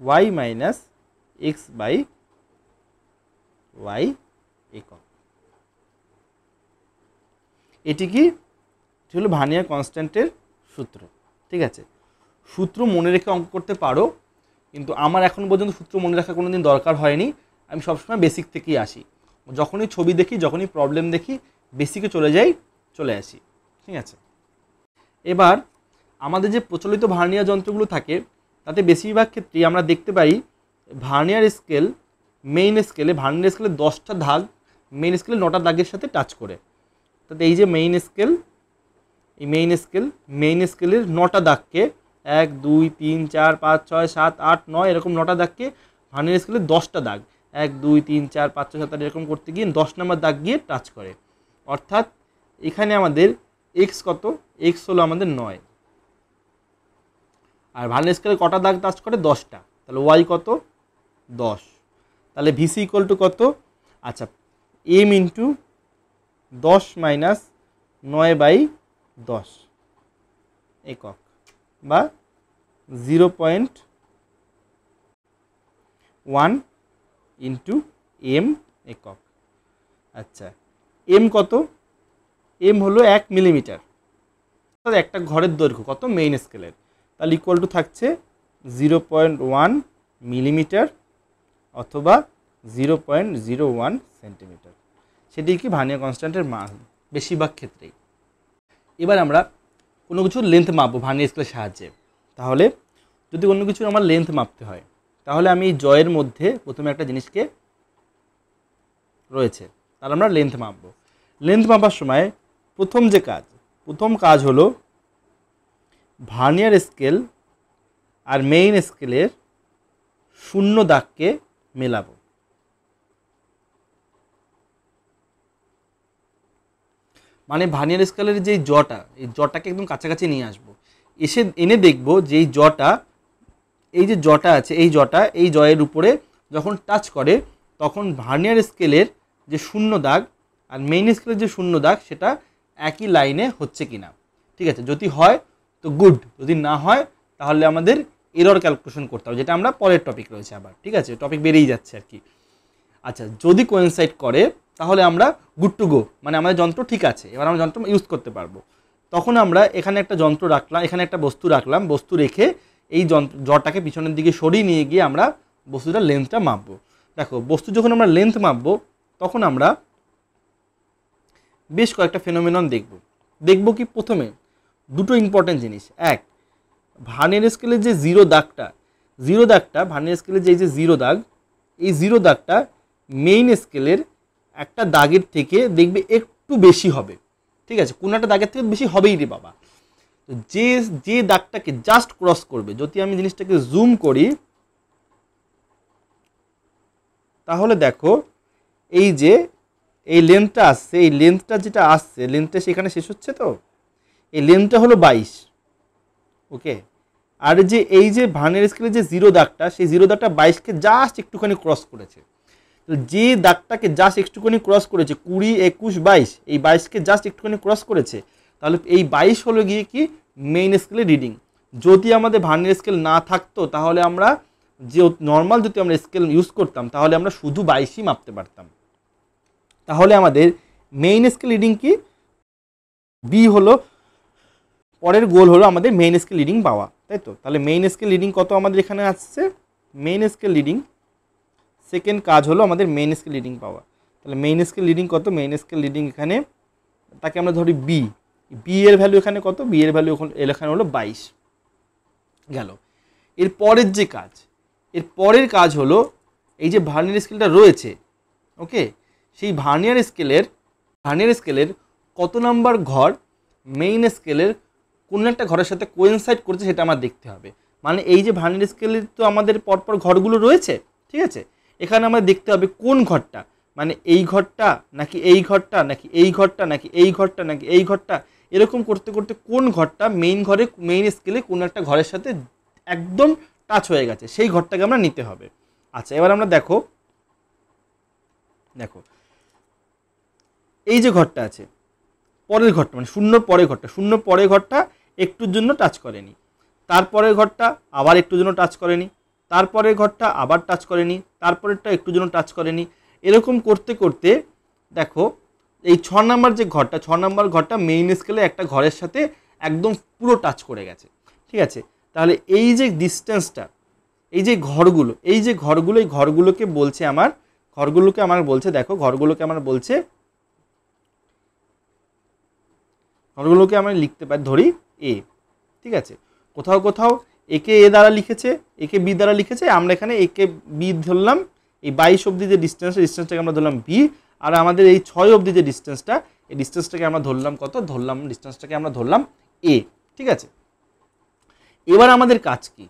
Y minus X by Y একক। এটি কি? এটি হলো ভার্নিয়ার কনস্ট্যান্টের সূত্র। ঠিক আছে, সূত্র মনে রেখে অঙ্ক করতে পারো, কিন্তু আমার এখন পর্যন্ত সূত্র মনে রাখা কোনোদিন দরকার হয়নি। আমি সবসময় বেসিক থেকেই আসি। যখনই ছবি দেখি, যখনই প্রবলেম দেখি, বেসিকে চলে আসি। ঠিক আছে, এবার আমাদের যে প্রচলিত ভার্নিয়ার যন্ত্রগুলো থাকে তাতে বেশিরভাগ ক্ষেত্রেই আমরা দেখতে পাই ভার্নিয়ার স্কেল মেইন স্কেলে, ভার্নিয়ার স্কেলে 10টা দাগ মেইন স্কেলে 9টা দাগের সাথে টাচ করে। তাতে এই যে মেইন স্কেল, এই মেইন স্কেলের 9টা দাগকে 1 2 3 4 5 6 7 8 9 এরকম 9টা দাগকে ভার্নিয়ার স্কেলের 10টা দাগ 1 2 3 4 5 6 7 8 এরকম করতে গিয়ে 10 নম্বর দাগ গিয়ে টাচ করে। অর্থাৎ এখানে আমাদের এক্স কত? এক্স হলো আমাদের 9। আর ভার্নিয়ার স্কেলে কটা দাগ টাচ করে? 10টা। তাহলে ওয়াই কত? 10। তাহলে ভিসি ইকুয়াল টু কত? আচ্ছা, এম ইন্টু 10 মাইনাস 9/10 একক বা 0.1 ইন্টু এম একক। আচ্ছা, এম কত? এম হলো 1 মিলিমিটার। একটা ঘরের দৈর্ঘ্য কত মেইন স্কেলের? তাহলে ইকুয়াল টু থাকছে 0.1 মিলিমিটার অথবা 0.01 সেন্টিমিটার। সেটি কি ভার্নিয়ার কনস্ট্যান্টের মান বেশিরভাগ ক্ষেত্রেই। এবার আমরা কোনো কিছুর লেন্থ মাপবো ভার্নিয়ার স্কেলের সাহায্যে। তাহলে যদি কোনো কিছুর আমার লেন্থ মাপতে হয় তাহলে আমি এই জয়ের মধ্যে প্রথমে একটা জিনিসকে রয়েছে, তাহলে আমরা লেন্থ মাপবো। লেন্থ মাপার সময় প্রথম কাজ হলো ভার্নিয়ার স্কেল আর মেইন স্কেলের শূন্য দাগকে মেলাবো। মানে ভার্নিয়ার স্কেলের যে জটাকে একদম কাছাকাছি নিয়ে আসবো, এনে দেখবো যে এই জটা এই যে জটা আছে, এই জটা এই জয়ের উপরে যখন টাচ করে তখন ভার্নিয়ার স্কেলের যে শূন্য দাগ আর মেইন স্কেলের যে শূন্য দাগ সেটা একই লাইনে হচ্ছে কিনা। ঠিক আছে, যদি হয় তো গুড, যদি না হয় তাহলে আমাদের এরর ক্যালকুলেশন করতে হবে, যেটা আমরা পরের টপিক রয়েছে আবার। ঠিক আছে, টপিক বেরিয়ে যাচ্ছে আর কি। আচ্ছা, যদি কোয়েনসাইড করে তাহলে আমরা গুড টু গো, মানে আমাদের যন্ত্র ঠিক আছে, এবার আমরা যন্ত্র ইউজ করতে পারবো। তখন আমরা এখানে একটা যন্ত্র রাখলাম, এখানে একটা বস্তু রাখলাম, বস্তু রেখে এই জটাকে পিছনের দিকে সরিয়ে নিয়ে গিয়ে আমরা বস্তুটার লেন্থটা মাপবো। দেখো, বস্তু যখন আমরা লেন্থ মাপবো তখন আমরা বেশ কয়েকটা ফেনোমেনন দেখব কি প্রথমে দুটো ইম্পর্টেন্ট জিনিস। এক, ভার্নিয়ার স্কেলের যে জিরো দাগটা ভার্নিয়ার স্কেলের যে জিরো দাগ, এই জিরো দাগটা মেইন স্কেলের একটা দাগের থেকে দেখবে একটু বেশি হবে। ঠিক আছে, কোনো একটা দাগের থেকে বেশি হবেই রে বাবা। তো যে দাগটাকে জাস্ট ক্রস করবে, যদি আমি জিনিসটাকে জুম করি তাহলে দেখো এই যে এই লেন্থটা আসছে, এই লেন্থটা যেটা আসছে, লেন্থটা সেখানে শেষ হচ্ছে, তো এই লেন্থটা হলো 22। ওকে, আর যে এই যে ভার্নিয়ার স্কেলের যে জিরো দাগটা, সেই জিরো দাগটা 22কে জাস্ট একটুখানি ক্রস করেছে। তো যে দাগটাকে জাস্ট একটুখানি ক্রস করেছে, 20, 21, 22, এই 22কে জাস্ট একটুখানি ক্রস করেছে, তাহলে এই 22 হলো গিয়ে কি মেইন স্কেলের রিডিং। যদি আমাদের ভার্নিয়ার স্কেল না থাকতো তাহলে আমরা যে নর্মাল যদি আমরা স্কেল ইউজ করতাম তাহলে আমরা শুধু 22ই মাপতে পারতাম। তাহলে আমাদের মেইন স্কেল রিডিং কি, বি হলো পরের গোল হলো আমাদের মেইন স্কেল রিডিং পাওয়া, তাই তো। তাহলে মেইন স্কেল রিডিং কত আমাদের এখানে আসছে, মেইন স্কেল রিডিং সেকেন্ড কাজ হলো আমাদের মেইন স্কেল রিডিং পাওয়া। তাহলে মেইন স্কেল রিডিং কত, মেইন স্কেল রিডিং এখানে তাকে আমরা ধরি বি এর ভ্যালু এখানে কত, বি এর ভ্যালু এখানে হলো 22 গেল। এর পরের যে কাজ, এর পরের কাজ হলো এই যে ভার্নিয়ার স্কেলটা রয়েছে, ওকে, সেই ভার্নিয়ার স্কেলের কত নাম্বার ঘর মেইন স্কেলের কোন একটা ঘরের সাথে কোয়েনসাইড করছে সেটা আমার দেখতে হবে। মানে এই যে ভার্নিয়ার স্কেলের তো আমাদের পরপর ঘরগুলো রয়েছে, ঠিক আছে, এখানে আমাদের দেখতে হবে কোন ঘরটা, মানে এই ঘরটা নাকি এই ঘরটা নাকি এই ঘরটা নাকি এই ঘরটা নাকি এই ঘরটা, এরকম করতে করতে কোন ঘরটা মেইন স্কেলে কোন একটা ঘরের সাথে একদম টাচ হয়ে গেছে সেই ঘরটাকে আমরা নিতে হবে। আচ্ছা, এবার আমরা দেখো এই যে ঘরটা আছে, পরের ঘরটা মানে শূন্যর পরের ঘরটা একটুর জন্য টাচ করেনি, তারপরের ঘরটা আবার একটুর জন্য টাচ করেনি, তারপরের ঘরটা আবার টাচ করেনি, তারপরেরটা একটুর জন্য টাচ করেনি, এরকম করতে করতে দেখো এই 6 নম্বর ঘরটা মেইন স্কেলে একটা ঘরের সাথে একদম পুরো টাচ করে গেছে। ঠিক আছে, তাহলে এই যে ডিস্টেন্সটা, এই যে ঘরগুলোকে বলছে বলছে, দেখো ঘরগুলোকে আমরা লিখতে পারি, ধরি এ। ঠিক আছে, কোথাও একে এ দ্বারা লিখেছে, একে বি দ্বারা লিখেছে, আমরা এখানে একে বি ধরলাম। এই 22 অবধি যে ডিস্টেন্সটাকে আমরা ধরলাম বি, আর আমাদের এই 6 অবধি যে ডিস্টেন্সটা, এই ডিস্টেন্সটাকে আমরা ধরলাম কত, ডিস্টেন্সটাকে আমরা ধরলাম এ। ঠিক আছে, এবার আমাদের কাজ কি,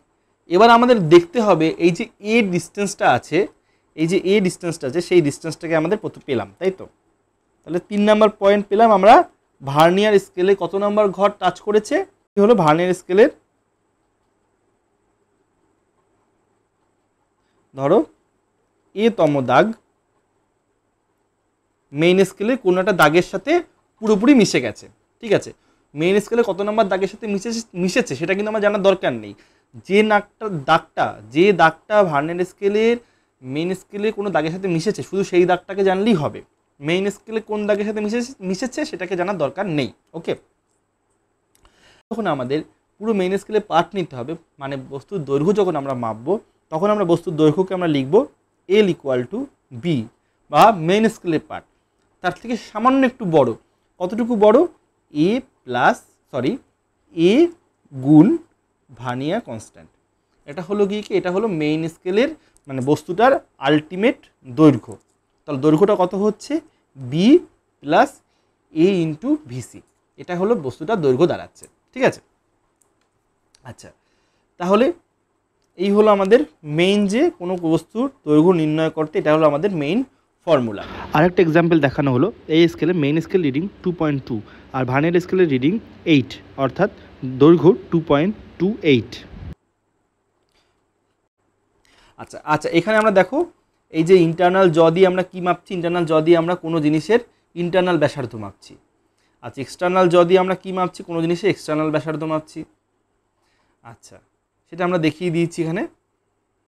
এবার আমাদের দেখতে হবে এই যে এ ডিস্টেন্সটা আছে, সেই ডিস্টেন্সটাকে আমাদের প্রথমে পেলাম, তাই তো। তাহলে 3 নাম্বার পয়েন্ট পেলাম আমরা, ভার্নিয়ার স্কেলে কত নাম্বার ঘর টাচ করেছে, কি হলো ভার্নিয়ার স্কেলের ধরো এ তম দাগ মেইন স্কেলে কোনো একটা দাগের সাথে পুরোপুরি মিশে গেছে। ঠিক আছে, মেইন স্কেলে কত নাম্বার দাগের সাথে মিশেছে সেটা কিন্তু আমার জানার দরকার নেই। যে দাগটা ভার্নিয়ার স্কেলের মেইন স্কেলে কোনো দাগের সাথে মিশেছে, শুধু সেই দাগটাকে জানলেই হবে। মেইন স্কেলে কোন দাগের সাথে মিশেছে সেটাকে জানার দরকার নেই। ওকে, তখন আমাদের পুরো মেইন স্কেলে পার্ট নিতে হবে, মানে বস্তুর দৈর্ঘ্য যখন আমরা মাপবো তখন আমরা বস্তুর দৈর্ঘ্যকে আমরা লিখবো এল ইকুয়াল টু বি, বা মেইন স্কেলের পার্ট তার থেকে সামান্য একটু বড়। কতটুকু বড়, এ গুণ ভার্নিয়ার কনস্ট্যান্ট। এটা হলো কি, এটা হলো মেইন স্কেলের মানে বস্তুটার আলটিমেট দৈর্ঘ্য। তাহলে দৈর্ঘ্যটা কত হচ্ছে, বি প্লাস এ ইন্টু ভিসি, এটা হলো বস্তুটার দৈর্ঘ্য দাঁড়াচ্ছে। ঠিক আছে, আচ্ছা, তাহলে এই হলো আমাদের মেইন যে কোনো বস্তুর দৈর্ঘ্য নির্ণয় করতে, এটা হলো আমাদের মেইন ফর্মুলা। আরেকটা এক্সাম্পল দেখানো হলো, এই স্কেলে মেইন স্কেল রিডিং 2.2 আর ভার্নিয়ার স্কেলের রিডিং 8, অর্থাৎ দৈর্ঘ্য 2.28। আচ্ছা আচ্ছা, এখানে আমরা দেখো এই যে ইন্টারনাল জ দিয়ে আমরা কি মাপছি, ইন্টারনাল জ দিয়ে আমরা কোনো জিনিসের ইন্টারনাল ব্যাসার্ধ মাপছি। আচ্ছা, এক্সটার্নাল জ দিয়ে আমরা কি মাপছি, কোনো জিনিসের এক্সটার্নাল ব্যাসার্ধ মাপছি। আচ্ছা, সেটা আমরা দেখিয়ে দিয়েছি এখানে।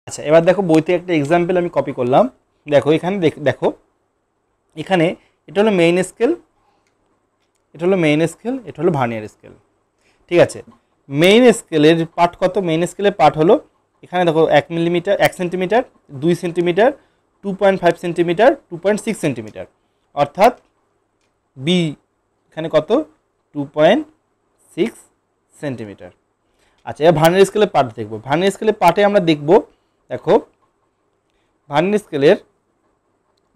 আচ্ছা, এবার দেখো বইতে একটা এক্সাম্পল আমি কপি করলাম। দেখো এখানে দেখো এখানে এটা হলো মেইন স্কেল, এটা হলো মেইন স্কেল, এটা হলো ভার্নিয়ার স্কেল। ঠিক আছে, মেইন স্কেলের পার্ট কত? মেইন স্কেলের পার্ট হলো এখানে দেখো 1 millimetre, 1 centimetre, 2 centimetre, 2.5 centimetre, 2.6 centimetre, অর্থাৎ বি এখানে কত? 2.6 সেন্টিমিটার। আচ্ছা, এবার ভার্নিয়ার স্কেলের পার্ট দেখবো। ভার্নিয়ার স্কেলের পার্টে আমরা দেখবো, দেখো ভার্নিয়ার স্কেলের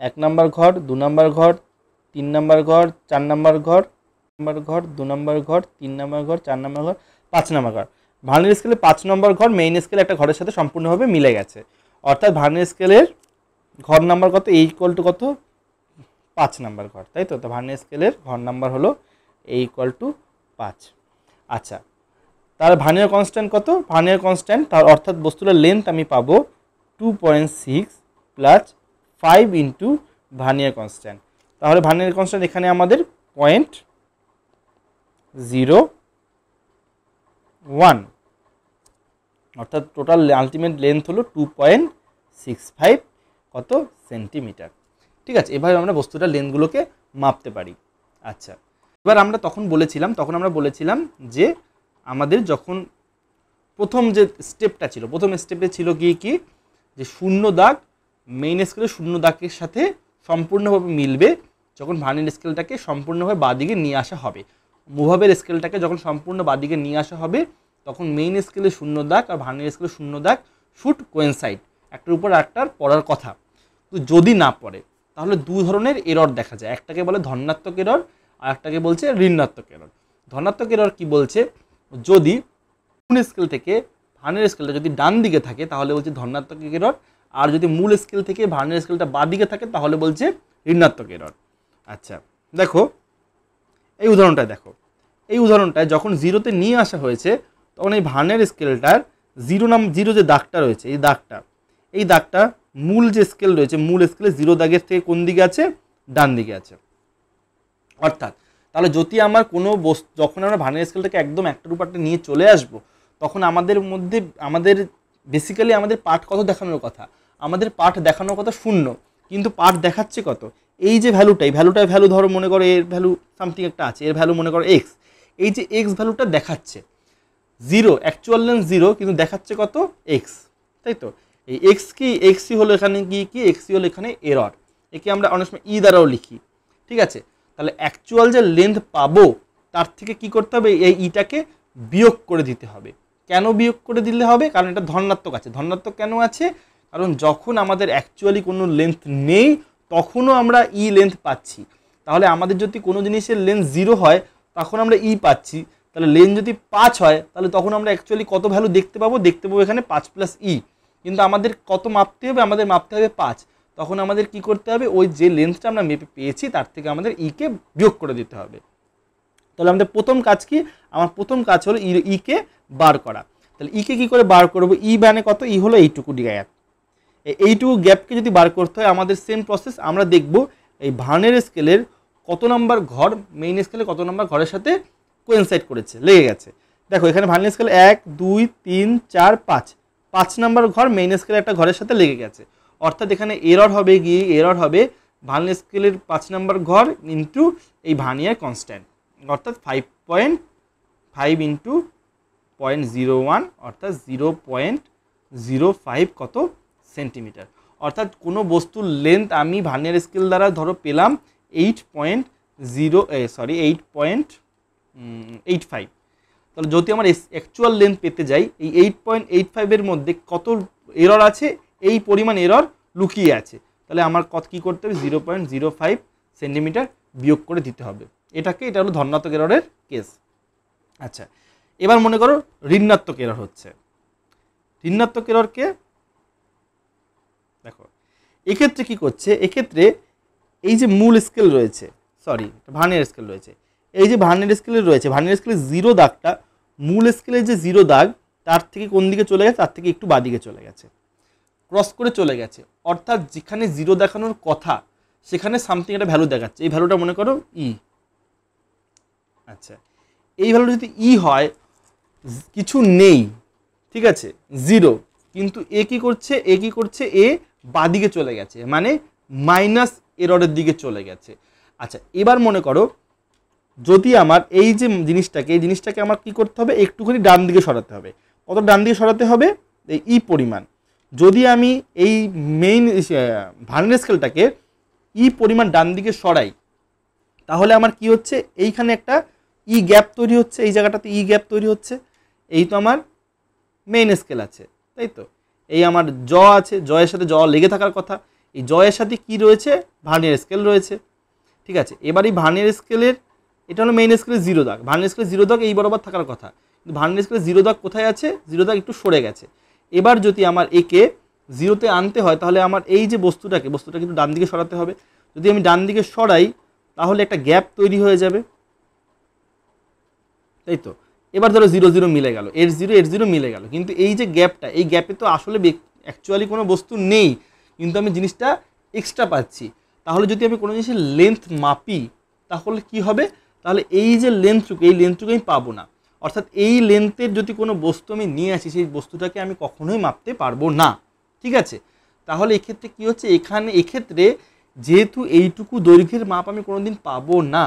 1 নম্বর ঘর, 2 নম্বর ঘর, 3 নম্বর ঘর, 4 নম্বর ঘর, 2 নম্বর ঘর, 3 নম্বর ঘর, 4 নম্বর ঘর, 5 নম্বর ঘর। ভার্নিয়ার স্কেলে 5 নম্বর ঘর মেইন স্কেলে একটা ঘরের সাথে সম্পূর্ণভাবে মিলে গেছে, অর্থাৎ ভার্নিয়ার স্কেলের ঘর নাম্বার কত? ইকুয়াল টু কত? 5 নম্বর ঘর, তাই তো? ভার্নিয়ার স্কেলের ঘর নাম্বার হলো ইকুয়াল টু 5। আচ্ছা, তার ভার্নিয়ার কনস্ট্যান্ট কত? ভার্নিয়ার কনস্ট্যান্ট তার অর্থাৎ বস্তুটার লেন্থ আমি পাবো 2.6 প্লাস 5 ইন্টু ভার্নিয়ার কনস্ট্যান্ট। তাহলে ভার্নিয়ার কনস্ট্যান্ট এখানে আমাদের 0.01, অর্থাৎ টোটাল আলটিমেট লেন্থ হলো 2.65 কত? সেন্টিমিটার। ঠিক আছে, এভাবে আমরা বস্তুটার লেন্থগুলোকে মাপতে পারি। আচ্ছা, এবার আমরা তখন আমরা বলেছিলাম যে আমাদের যখন প্রথম যে স্টেপটা ছিল, প্রথম স্টেপে ছিল কি যে শূন্য দাগ মেইন স্কেলের শূন্য দাগের সাথে সম্পূর্ণভাবে মিলবে যখন ভার্নিয়ার স্কেলটাকে সম্পূর্ণভাবে বাঁদিকে নিয়ে আসা হবে। মুভাবের স্কেলটাকে যখন সম্পূর্ণ বাঁদিকে নিয়ে আসা হবে তখন মেইন স্কেলের শূন্য দাগ আর ভার্নিয়ার স্কেলের শূন্য দাগ শুড কোয়েনসাইড, একটার উপর একটার পড়ার কথা। তো যদি না পড়ে তাহলে দুই ধরনের এরর দেখা যায়, একটাকে বলে ধনাত্মক এরর আর একটাকে বলছে ঋণাত্মক এরর। ধনাত্মক এরর কি বলছে? যদি মূল স্কেল থেকে ভার্নিয়ার স্কেলটা যদি ডান দিকে থাকে তাহলে বলছে ধনাত্মক এরর, আর যদি মূল স্কেল থেকে ভার্নিয়ার স্কেলটা বাঁ দিকে থাকে তাহলে বলছে ঋণাত্মক এরর। আচ্ছা, দেখো এই উদাহরণটায়, দেখো এই উদাহরণটায় যখন জিরোতে নিয়ে আসা হয়েছে তখন এই ভার্নিয়ার স্কেলটার জিরো যে দাগটা রয়েছে, এই দাগটা মূল যে স্কেল রয়েছে, মূল স্কেলে জিরো দাগের থেকে কোন দিকে আছে? ডান দিকে আছে। অর্থাৎ তাহলে যদি আমার কোনো বস্তু, যখন আমরা ভার্নিয়ার স্কেলটাকে একদম একটার উপর একটা নিয়ে চলে আসবো তখন আমাদের বেসিক্যালি আমাদের পার্ট কত দেখানোর কথা? আমাদের পার্ট দেখানোর কথা 0, কিন্তু পার্ট দেখাচ্ছে কত? এই যে ভ্যালুটার ভ্যালু ধরো মনে করো এর ভ্যালু সামথিং একটা আছে, এর ভ্যালু মনে করো x, এই যে x ভ্যালুটা দেখাচ্ছে 0, অ্যাকচুয়াল লেন্থ 0 কিন্তু দেখাচ্ছে কত? x, তাই তো? এই xই হলো এখানে কি xই হলো এখানে এরর। একে আমরা অনেক সময় ই দ্বারাও লিখি। ঠিক আছে, তাহলে অ্যাকচুয়াল যে লেন্থ পাবো তার থেকে কি করতে হবে? এই ইটাকে বিয়োগ করে দিতে হবে। কেন বিয়োগ করে দিলে হবে? কারণ এটা ধনাত্মক আছে। ধনাত্মক কেন আছে? কারণ যখন আমাদের অ্যাকচুয়ালি কোনো লেন্থ নেই তখনও আমরা ই লেন্থ পাচ্ছি। তাহলে আমাদের যদি কোনো জিনিসের লেন্থ 0 হয় তখন আমরা ই পাচ্ছি, তাহলে লেন্থ যদি 5 হয় তাহলে তখন আমরা অ্যাকচুয়ালি কত ভ্যালু দেখতে পাবো এখানে 5 প্লাস ই। কিন্তু আমাদের কত মাপতে হবে? আমাদের মাপতে হবে 5। তখন আমাদের কি করতে হবে? ওই যে লেন্থটা আমরা মেপে পেয়েছি তার থেকে আমাদের ইকে বিয়োগ করে দিতে হবে। তাহলে আমাদের প্রথম কাজ কি? আমার প্রথম কাজ হলো ইকে বার করা। তাহলে ইকে কি করে বার করবো? ই মানে কত? ই হলো এইটুকু গ্যাপ। এইটুকু গ্যাপকে যদি বার করতে হয় আমাদের সেম প্রসেস। আমরা দেখব এই ভার্নিয়ার স্কেলের কত নম্বর ঘর মেইন স্কেলে কত নম্বর ঘরের সাথে কোয়েনসাইড করেছে, লেগে গেছে। দেখো এখানে ভার্নিয়ার স্কেল 1 2 3 4 5 নম্বর ঘর মেইন স্কেলের একটা ঘরের সাথে লেগে গেছে। অর্থাৎ এখানে এরর হবে ভার্নিয়ার স্কেলের 5 নম্বর ঘর ইন্টু এই ভার্নিয়ার কনস্ট্যান্ট, অর্থাৎ 5.5 ইন্টু 0.01 অর্থাৎ 0.05 কত? সেন্টিমিটার। অর্থাৎ কোনো বস্তুর লেন্থ আমি ভার্নিয়ার স্কেল দ্বারা ধরো পেলাম 8.85। তাহলে যদি আমার অ্যাকচুয়াল লেন্থ পেতে যাই এই 8.85 এর মধ্যে কত এরর আছে? এই পরিমাণ এরর লুকিয়ে আছে। তাহলে আমার কী করতে হবে? 0.05 সেন্টিমিটার বিয়োগ করে দিতে হবে। এটা হলো ধনাত্মক এররের কেস। আচ্ছা, এবার মনে করো ঋণাত্মক এরর হচ্ছে। ঋণাত্মক এররকে দেখো এক্ষেত্রে কি করছে? এক্ষেত্রে এই যে মূল স্কেল রয়েছে, ভার্নিয়ার স্কেল রয়েছে, এই যে ভার্নিয়ার স্কেলের 0 দাগটা মূল স্কেলের যে 0 দাগ তার থেকে কোন দিকে চলে গেছে? তার থেকে একটু বাদিকে চলে গেছে। ক্রস করে চলে গেছে, অর্থাৎ যেখানে 0 দেখানোর কথা সেখানে সামথিং একটা ভ্যালু দেখাচ্ছে, এই ভ্যালুটা মনে করো ই। আচ্ছা, এই ভ্যালুটা যদি ই হয়, কিছু নেই, ঠিক আছে, 0, কিন্তু এ কি করছে, এ বাদিকে চলে গেছে, মানে মাইনাস এররের দিকে চলে গেছে। আচ্ছা, এবার মনে করো যদি আমার এই যে জিনিসটাকে আমার কি করতে হবে, একটুখানি ডান দিকে সরাতে হবে। কত ডান দিকে সরাতে হবে, এই ই পরিমাণ। যদি আমি এই মেইন ভার্নিয়ার স্কেলটাকে ই পরিমাণ ডান দিকে সরাই, তাহলে আমার কি হচ্ছে, এইখানে একটা ই গ্যাপ তৈরি হচ্ছে, এই জায়গাটাতে ই গ্যাপ তৈরি হচ্ছে। এই তো আমার মেইন স্কেল আছে, তাই তো, এই আমার জ আছে, জয়ের সাথে জ লেগে থাকার কথা, এই জয়ের সাথে কি রয়েছে, ভার্নিয়ার স্কেল রয়েছে, ঠিক আছে। এবার এই ভার্নিয়ার স্কেলের, এটা হলো মেইন স্কেলের 0 দাগ, ভার্নিয়ার স্কেলের 0 দাগ এই বরাবর থাকার কথা, কিন্তু ভার্নিয়ার স্কেলের 0 দাগ কোথায় আছে, 0 দাগ একটু সরে গেছে। এবার যদি আমার একে 0-তে আনতে হয়, তাহলে আমার এই যে বস্তুটাকে একটু ডান দিকে সরাতে হবে। যদি আমি ডান দিকে সরাই, তাহলে একটা গ্যাপ তৈরি হয়ে যাবে, তাই তো। এবার ধরো 0-0 মিলে গেল, এর 0 মিলে গেল, কিন্তু এই যে গ্যাপটা, এই গ্যাপে তো আসলে অ্যাকচুয়ালি কোনো বস্তু নেই, কিন্তু আমি জিনিসটা এক্সট্রা পাচ্ছি। তাহলে যদি আমি কোনো জিনিসের লেন্থ মাপি, তাহলে কি হবে, তাহলে এই যে লেন্থটুকু, এই লেন্থটুকু আমি পাবো না। অর্থাৎ এই লেন্থের যদি কোনো বস্তু আমি নিয়ে আসি, সেই বস্তুটাকে আমি কখনোই মাপতে পারবো না, ঠিক আছে। তাহলে এক্ষেত্রে কি হচ্ছে, এক্ষেত্রে যেহেতু এইটুকু দৈর্ঘ্যের মাপ আমি কোনোদিন পাবো না,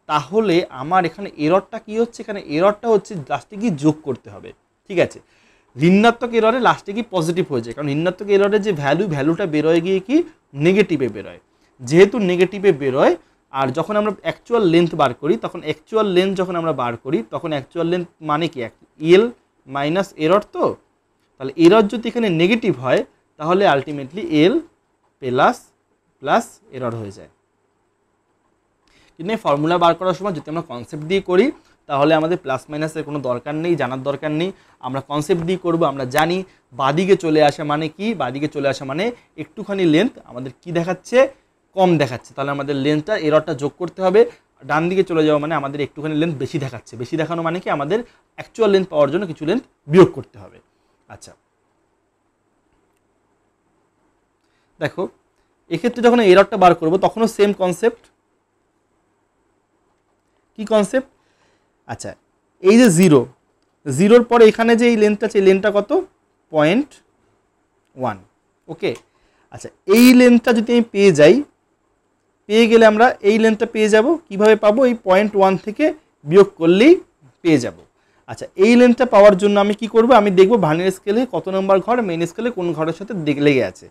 তাহলে আমার এখানে এররটা কি হচ্ছে, এখানে এররটা হচ্ছে লাস্টে গিয়ে যোগ করতে হবে, ঠিক আছে। ঋণাত্মক এররে লাস্টে কি পজিটিভ হয়ে যায়, কারণ ঋণাত্মক এররের যে ভ্যালুটা বেরোয় গিয়ে কি নেগেটিভে বেরোয়। যেহেতু নেগেটিভে বেরোয়, আর যখন আমরা অ্যাকচুয়াল লেন্থ বার করি, তখন অ্যাকচুয়াল লেন্থ যখন আমরা বার করি, তখন অ্যাকচুয়াল লেন্থ মানে কি, এল মাইনাস এরর, তো তাহলে এরর যদি এখানে নেগেটিভ হয়, তাহলে আলটিমেটলি এল প্লাস এরর হয়ে যায়। কিন্তু এই ফর্মুলা বার করার সময় যদি আমরা কনসেপ্ট দিয়ে করি, তাহলে আমাদের প্লাস মাইনাসের কোনো দরকার নেই, জানার দরকার নেই, আমরা কনসেপ্ট দিয়ে করব। আমরা জানি বাদিকে চলে আসা মানে কি, বাদিকে চলে আসা মানে একটুখানি লেন্থ আমাদের কি দেখাচ্ছে, কম দেখাচ্ছে, তাহলে আমাদের লেন্থটা এররটা যোগ করতে হবে। ডান দিকে চলে যাওয়া মানে আমাদের একটুখানি লেন্থ বেশি দেখাচ্ছে, বেশি দেখানো মানে কি আমাদের অ্যাকচুয়াল লেন্থ পাওয়ার জন্য কিছু লেন্থ বিয়োগ করতে হবে। আচ্ছা, দেখো এক্ষেত্রে যখন এররটা বার করব, তখনও সেম কনসেপ্ট। কি কনসেপ্ট, আচ্ছা, এই যে 0-0 পরে এখানে যে এই লেন্থটা আছে, এই লেন্থটা কত, 0.1, ওকে। আচ্ছা, এই লেন্থটা যদি আমি পেয়ে গেলে আমরা এই লেন্থটা পেয়ে যাব, কিভাবে পাবো, এই 0.1 থেকে বিয়োগ করলেই পেয়ে যাব। আচ্ছা, এই লেন্থটা পাওয়ার জন্য আমি কি করব, আমি দেখব ভার্নিয়ার স্কেলে কত নম্বর ঘর, মেইন স্কেলে কোন ঘরের সাথে লেগে আছে।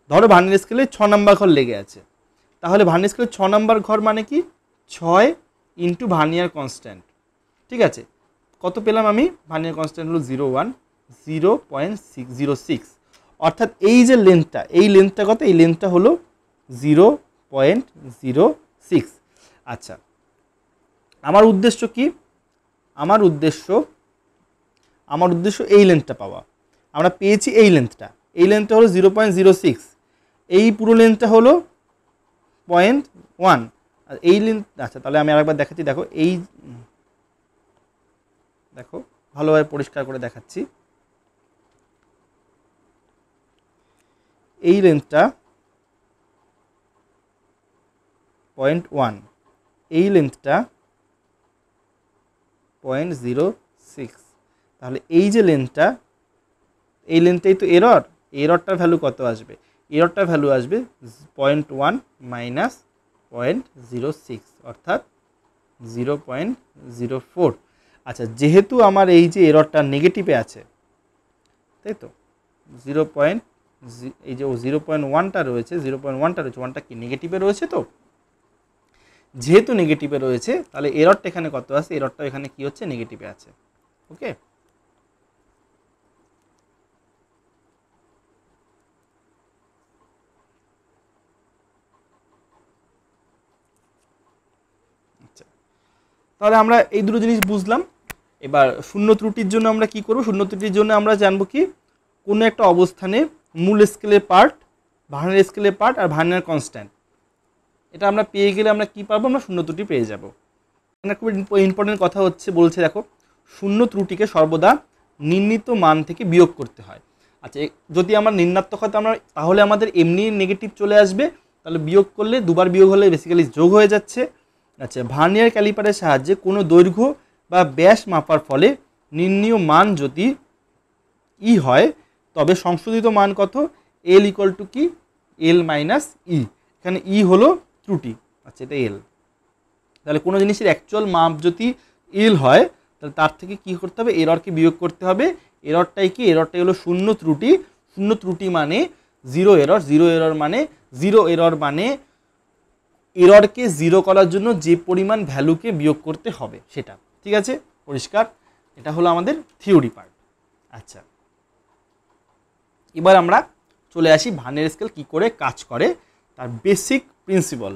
ধরো ভার্নিয়ার স্কেলে 6 নম্বর ঘর লেগে আছে, তাহলে ভার্নিয়ার স্কেলে 6 নম্বর ঘর মানে কি, 6 ইন্টু ভার্নিয়ার কনস্ট্যান্ট, ঠিক আছে। কত পেলাম আমি, ভার্নিয়ার কনস্ট্যান্ট হলো 0.06, অর্থাৎ এই যে লেন্থটা, এই লেন্থটা কত, এই লেন্থটা হলো 0.06। আচ্ছা, আমার উদ্দেশ্য কি, আমার উদ্দেশ্য এই লেন্থটা পাওয়া। আমরা পেয়েছি এই লেন্থটা হলো 0.06, এই পুরো লেন্থটা হলো 0.1, আর এই লেন্থ, আচ্ছা তাহলে আমি আরেকবার দেখাচ্ছি, দেখো এই, দেখো ভালোভাবে পরিষ্কার করে দেখাচ্ছি, এই লেন্থটা 0.1, এই লেন্থটা 0.06, তাহলে এই যে লেন্থটা, এই লেন্থটাই তো এররটার ভ্যালু কত আসবে, এররটার ভ্যালু আসবে 0.1 মাইনাস 0.06, অর্থাৎ 0.04। আচ্ছা, যেহেতু আমার এই যে এররটা নেগেটিভে আছে, তাই তো, এই যে 0.1টা রয়েছে, 1টা কি নেগেটিভে রয়েছে, তো যেহেতু নেগেটিভে রয়েছে, তাহলে এররটা এখানে কত আছে, এররটা এখানে কি হচ্ছে, নেগেটিভে আছে, ওকে। আচ্ছা, তাহলে আমরা এই দুটো জিনিস বুঝলাম। এবার শূন্য ত্রুটির জন্য আমরা কি করব, শূন্য ত্রুটির জন্য আমরা জানবো কি, কোনো একটা অবস্থানে মূল স্কেলের পার্ট, ভার্নিয়ার স্কেলের পার্ট আর ভার্নিয়ার কনস্ট্যান্ট, এটা আমরা পেয়ে গেলে আমরা কি পাবো, আমরা শূন্য ত্রুটি পেয়ে যাব। এখানে খুব ইম্পর্টেন্ট কথা হচ্ছে, বলছে দেখো শূন্য ত্রুটিকে সর্বদা নির্ণীত মান থেকে বিয়োগ করতে হয়। আচ্ছা, যদি আমার ঋণাত্মক হয় তাহলে আমাদের এমনি নেগেটিভ চলে আসবে, তাহলে বিয়োগ করলে দুবার বিয়োগ হলে বেসিক্যালি যোগ হয়ে যাচ্ছে। আচ্ছা, ভার্নিয়ার ক্যালিপারের সাহায্যে কোনো দৈর্ঘ্য বা ব্যাস মাপার ফলে নির্ণীয় মান যদি ই হয় তবে সংশোধিত মান কত? এল ইকুয়াল টু কি? L minus E. এখানে ই হলো ত্রুটি। আচ্ছা, এটা এল। তাহলে কোনো জিনিসের অ্যাকচুয়াল মাপ যদি এল হয় তাহলে তার থেকে কি করতে হবে? এররকে বিয়োগ করতে হবে। এররটাই কি? এররটাই হলো শূন্য ত্রুটি। শূন্য ত্রুটি মানে জিরো এরর। জিরো এরর মানে এররকে জিরো করার জন্য যে পরিমাণ ভ্যালুকে বিয়োগ করতে হবে সেটা। ঠিক আছে, পরিষ্কার? এটা হলো আমাদের থিওরি পার্ট। আচ্ছা, এবার আমরা চলে আসি ভার্নিয়ার স্কেল কি করে কাজ করে, তার বেসিক প্রিন্সিপাল।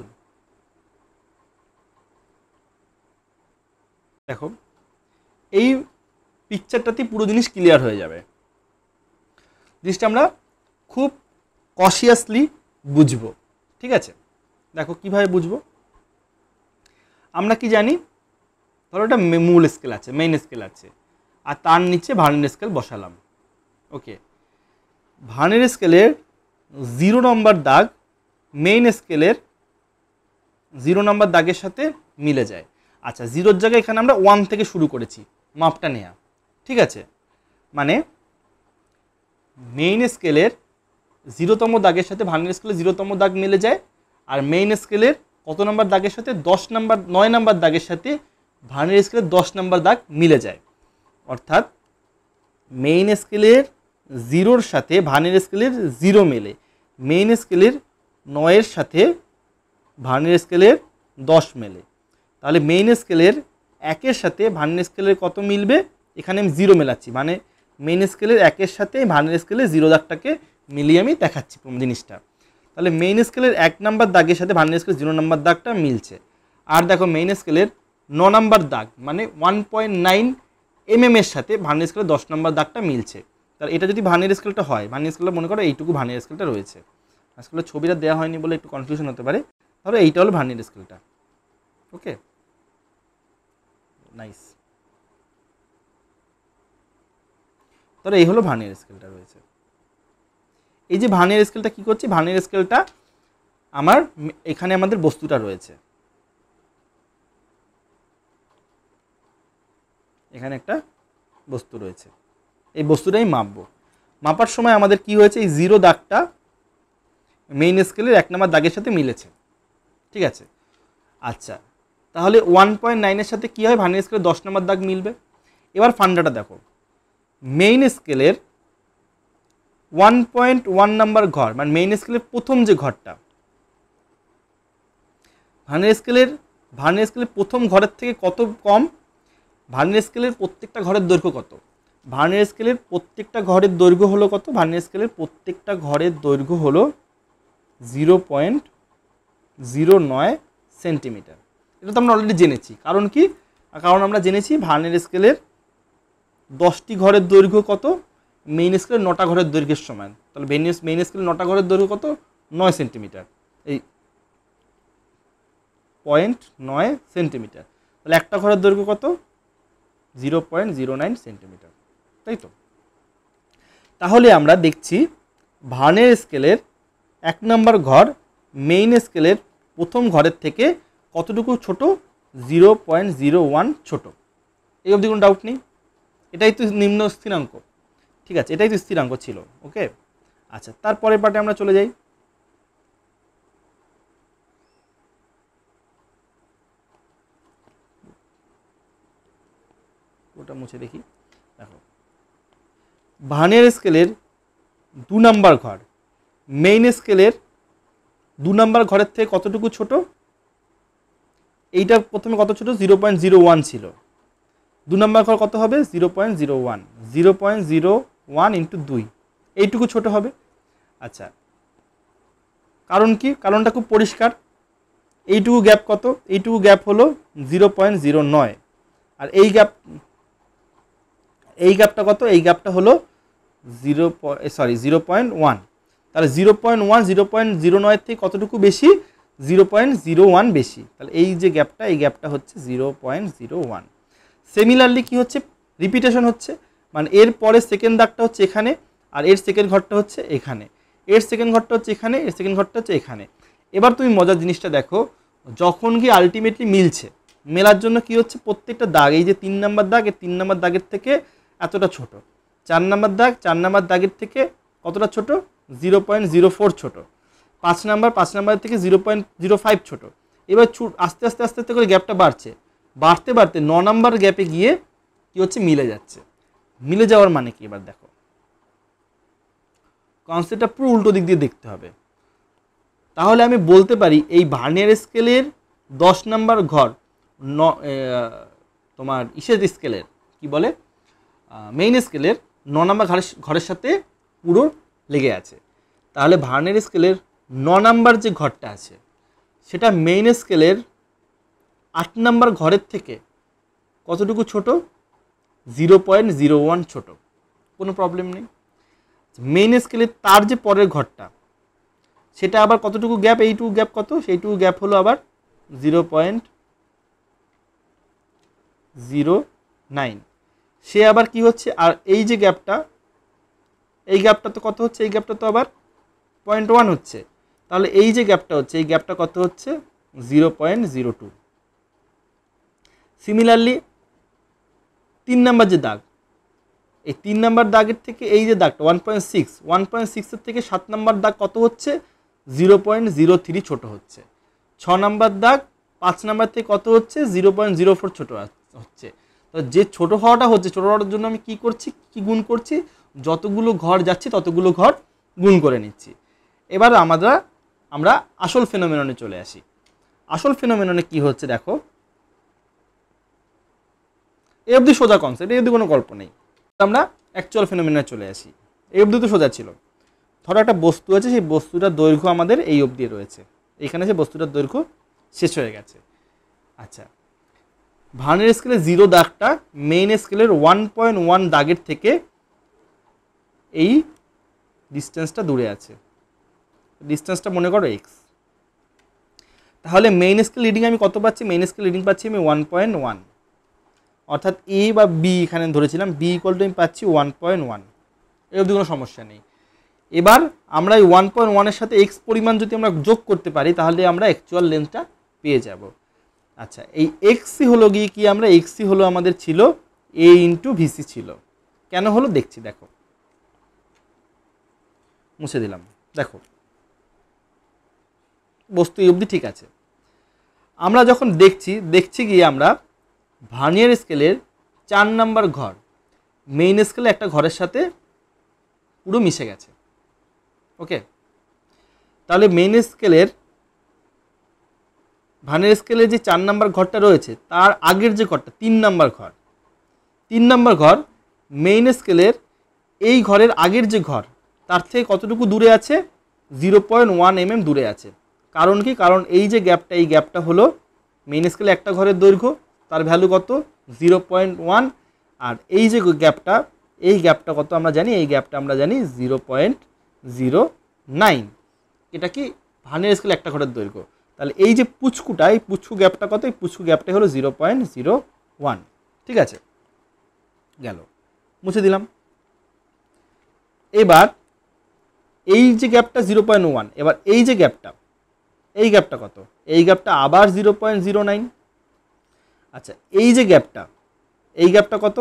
দেখো, এই পিকচারটাতে পুরো জিনিস ক্লিয়ার হয়ে যাবে। জিনিসটা আমরা খুব কশিয়াসলি বুঝবো। ঠিক আছে, দেখো কিভাবে বুঝবো। আমরা কি জানি? ধরো একটা মূল স্কেল আছে, মেইন স্কেল আছে, আর তার নিচে ভার্নিয়ার স্কেল বসালাম। ওকে, ভার্নিয়ার স্কেলের 0 নম্বর দাগ মেইন স্কেলের 0 নম্বর দাগের সাথে মিলে যায়। আচ্ছা, 0-র জায়গায় এখানে আমরা 1 থেকে শুরু করেছি মাপটা নেওয়া। ঠিক আছে, মানে মেইন স্কেলের 0তম দাগের সাথে ভার্নিয়ার স্কেলের 0তম দাগ মিলে যায়, আর মেইন স্কেলের কত নম্বর দাগের সাথে? 9 নম্বর দাগের সাথে ভার্নিয়ার স্কেলের 10 নম্বর দাগ মিলে যায়। অর্থাৎ মেইন স্কেলের 0-র সাথে ভার্নিয়ার স্কেলের 0 মেলে, মেইন স্কেলের 9-এর সাথে ভার্নিয়ার স্কেলের 10 মেলে। তাহলে মেইন স্কেলের 1-এর সাথে ভার্নিয়ার স্কেলের কত মিলবে? এখানে আমি 0 মেলাচ্ছি, মানে মেইন স্কেলের 1-এর সাথে ভার্নিয়ার স্কেলের 0 দাগটাকে মিলিয়ে আমি দেখাচ্ছি জিনিসটা। তাহলে মেইন স্কেলের 1 নম্বর দাগের সাথে ভার্নিয়ার স্কেলের 0 নম্বর দাগটা মিলছে। আর দেখো, মেইন স্কেলের 9 নম্বর দাগ মানে 1.9 mm এর সাথে ভার্নিয়ার স্কেলের 10 নম্বর দাগটা মিলছে। তাহলে এটা যদি ভার্নিয়ার স্কেলটা হয়, ভার্নিয়ার স্কেলটা মনে করো এইটুকু ভার্নিয়ার স্কেলটা রয়েছে। আসলে ছবিটা দেওয়া হয়নি বলে একটু কনফিউশন হতে পারে। তাহলে এইটা হলো ভার্নিয়ার স্কেলটা। ওকে, নাইস। তাহলে এই হলো ভার্নিয়ার স্কেলটা রয়েছে। এই যে ভার্নিয়ার স্কেলটা কি করছে? ভার্নিয়ার স্কেলটা আমার এখানে আমাদের বস্তুটা রয়েছে, এখানে একটা বস্তু রয়েছে, এই বস্তুটাই মাপবো। মাপার সময় আমাদের কি হয়েছে? এই 0 দাগটা মেইন স্কেলের 1 নম্বর দাগের সাথে মিলেছে। ঠিক আছে, আচ্ছা, তাহলে 1.9-এর সাথে কি হয়? ভার্নিয়ার স্কেলের 10 নম্বর দাগ মিলবে। এবার ফান্ডাটা দেখো, মেইন স্কেলের 1.1 নম্বর ঘর মানে মেইন স্কেলের প্রথম যে ঘরটা, ভার্নিয়ার স্কেলের প্রথম ঘরের থেকে কত কম? ভার্নিয়ার স্কেলের প্রত্যেকটা ঘরের দৈর্ঘ্য কত? ভার্নিয়ার স্কেলের প্রত্যেকটা ঘরের দৈর্ঘ্য হলো কত? ভার্নিয়ার স্কেলের প্রত্যেকটা ঘরের দৈর্ঘ্য হলো 0.09 সেন্টিমিটার। এটা তো আমরা অলরেডি জেনেছি। কারণ কি? কারণ আমরা জেনেছি ভার্নিয়ার স্কেলের 10টি ঘরের দৈর্ঘ্য কত? মেইন স্কেলের 9টা ঘরের দৈর্ঘ্যের সমান। তাহলে মেইন স্কেলের 9টা ঘরের দৈর্ঘ্য কত? 9 সেন্টিমিটার, এই 0.9 সেন্টিমিটার। তাহলে একটা ঘরের দৈর্ঘ্য কত? 0.09 সেন্টিমিটার, তাই তো? তাহলে আমরা দেখছি ভার্নিয়ার স্কেলের 1 নম্বর ঘর মেইন স্কেলের প্রথম ঘরের থেকে কতটুকু ছোট? 0.01 ছোট। এই অবধি কোনো ডাউট নেই? এটাই তো নিম্ন স্থিরাঙ্ক। ঠিক আছে, এটাই তো স্থিরাঙ্ক ছিল। ওকে, আচ্ছা, তারপরের পার্টে আমরা চলে যাই। ওটা মুছে দেখি। দেখো, ভার্নিয়ার স্কেলের 2 নম্বর ঘর মেইন স্কেলের 2 নম্বর ঘরের থেকে কতটুকু ছোট? এইটা প্রথমে কত ছোট? 0.01 ছিল। 2 নম্বর ঘর কত হবে? 0.01। 0.01 ইন্টু 2, এইটুকু ছোট হবে। আচ্ছা, কারণ কি? কারণটা খুব পরিষ্কার। এইটুকু গ্যাপ কত? এইটুকু গ্যাপ হলো 0.09, আর এই গ্যাপটা কত? এই গ্যাপটা হলো 0.1। তাহলে 0.1 0.09 থেকে কতটুকু বেশি? 0.01 বেশি। তাহলে এই যে গ্যাপটা, এই গ্যাপটা হচ্ছে 0.01। সিমিলারলি কি হচ্ছে? রিপিটেশন হচ্ছে, মানে এর পরে সেকেন্ড দাগটা হচ্ছে এখানে, আর এর সেকেন্ড ঘরটা হচ্ছে এখানে, এর সেকেন্ড ঘরটা হচ্ছে এখানে, এর সেকেন্ড ঘরটা হচ্ছে এখানে। এবার তুমি মজার জিনিসটা দেখো, যখন কি আলটিমেটলি মিলছে, মেলার জন্য কি হচ্ছে, প্রত্যেকটা দাগ, এই যে 3 নাম্বার দাগ, এই 3 নাম্বার দাগের থেকে এতটা ছোট, 4 নাম্বার দাগ 4 নাম্বার দাগের থেকে কতটা ছোট, 0.04 ছোট, 5 নাম্বার থেকে 0.05 ছোট। এবার আস্তে আস্তে আস্তে আস্তে করে গ্যাপটা বাড়ছে, বাড়তে বাড়তে 9 নাম্বার গ্যাপে গিয়ে কি হচ্ছে, মিলে যাচ্ছে। মিলে যাওয়ার মানে কি, এবার দেখো কনসেপ্টটা পুরো উল্টো দিক দিয়ে দেখতে হবে। তাহলে আমি বলতে পারি এই ভার্নিয়ার স্কেলের 10 নাম্বার ঘর তোমার ইসের স্কেলের কি বলে, মেইন স্কেলের 9 নাম্বার ঘরের সাথে পুরো লেগে আছে। তাহলে ভার্নিয়ার স্কেলের 9 নাম্বার যে ঘরটা আছে সেটা মেইন স্কেলের 8 নাম্বার ঘরের থেকে কতটুকু ছোট, 0.01 ছোট, কোনো প্রবলেম নেই। মেইন স্কেলের তার যে পরের ঘরটা সেটা আবার কতটুকু গ্যাপ, এইটুকু গ্যাপ কত, সেইটুকু গ্যাপ হলো আবার 0.09। সে আবার কি হচ্ছে, আর এই যে গ্যাপটা, এই গ্যাপটা তো কত হচ্ছে, এই গ্যাপটা তো আবার 0.1 হচ্ছে। তাহলে এই যে গ্যাপটা হচ্ছে, এই গ্যাপটা কত হচ্ছে, 0.02। সিমিলারলি 3 নাম্বার যে দাগ, এই 3 নাম্বার দাগের থেকে এই যে দাগটা 1.6 এর থেকে 7 নাম্বার দাগ কত হচ্ছে, 0.03 ছোট হচ্ছে। 6 নাম্বার দাগ 5 নাম্বার থেকে কত হচ্ছে, 0.04 ছোট হচ্ছে। তো যে ছোট হওয়াটা হচ্ছে, ছোট হওয়ার জন্য আমি কি করছি, কি গুণ করছি, যতগুলো ঘর যাচ্ছে ততগুলো ঘর গুণ করে নিচ্ছি। এবার আমরা আসল ফেনোমেননে চলে আসি। আসল ফেনোমেননে কি হচ্ছে দেখো, এই অবধি সোজা কনসেপ্ট, এই অবধি কোনো গল্প নেই। আমরা অ্যাকচুয়াল ফেনোমেননে চলে আসি। এই অবধি তো সোজা ছিল। ধরো একটা বস্তু আছে, সেই বস্তুটার দৈর্ঘ্য আমাদের এই অবধি রয়েছে, এখানে সেই বস্তুটার দৈর্ঘ্য শেষ হয়ে গেছে। আচ্ছা, ভার্নিয়ার স্কেলের 0 দাগটা মেইন স্কেলের 1.1 দাগের থেকে এই ডিস্টেন্সটা দূরে আছে, ডিস্টেন্সটা মনে করো x। তাহলে মেইন স্কেল রিডিং আমি কত পাচ্ছি, মেইন স্কেল রিডিং পাচ্ছি আমি 1.1, অর্থাৎ a বা b এখানে ধরেছিলাম, b ইকুয়াল টু আমি পাচ্ছি 1.1। এর অবধি কোনো সমস্যা নেই। এবার আমরা এই 1.1 এর সাথে x পরিমাণ যদি আমরা যোগ করতে পারি তাহলে আমরা অ্যাকচুয়াল লেন্থটা পেয়ে যাব। আচ্ছা, এই xc হলো গিয়ে কি, আমরা xc হলো আমাদের ছিল a ইন্টু ভিসি ছিল। কেন হলো দেখছি, দেখো মুছে দিলাম। দেখো বস্তু এই অবধি ঠিক আছে। আমরা যখন দেখছি গিয়ে আমরা ভার্নিয়ার স্কেলের 4 নাম্বার ঘর মেইন স্কেলে একটা ঘরের সাথে পুরো মিশে গেছে। ওকে, তাহলে মেইন স্কেলের ভার্নিয়ার স্কেলের যে 4 নাম্বার ঘরটা রয়েছে তার আগের যে ঘরটা 3 নাম্বার ঘর, 3 নাম্বার ঘর মেইন স্কেলের এই ঘরের আগের যে ঘর তার থেকে কতটুকু দূরে আছে, 0.1 mm দূরে আছে। কারণ কি, কারণ এই যে গ্যাপটা, এই গ্যাপটা হলো মেইন স্কেলে একটা ঘরের দৈর্ঘ্য, তার ভ্যালু কত 0.1। আর এই যে গ্যাপটা, এই গ্যাপটা কত আমরা জানি, এই গ্যাপটা আমরা জানি 0.09। এটা কি ভার্নিয়ার স্কেলে একটা ঘরের দৈর্ঘ্য। তাহলে এই যে পুচকুটা, এই পুচকু গ্যাপটা কত, এই পুচকু গ্যাপটা হলো 0.01। ঠিক আছে, গেল, মুছে দিলাম। এবার এই যে গ্যাপটা 0.1, এবার এই যে গ্যাপটা, এই গ্যাপটা কত, এই গ্যাপটা আবার 0.09। আচ্ছা, এই যে গ্যাপটা, এই গ্যাপটা কত,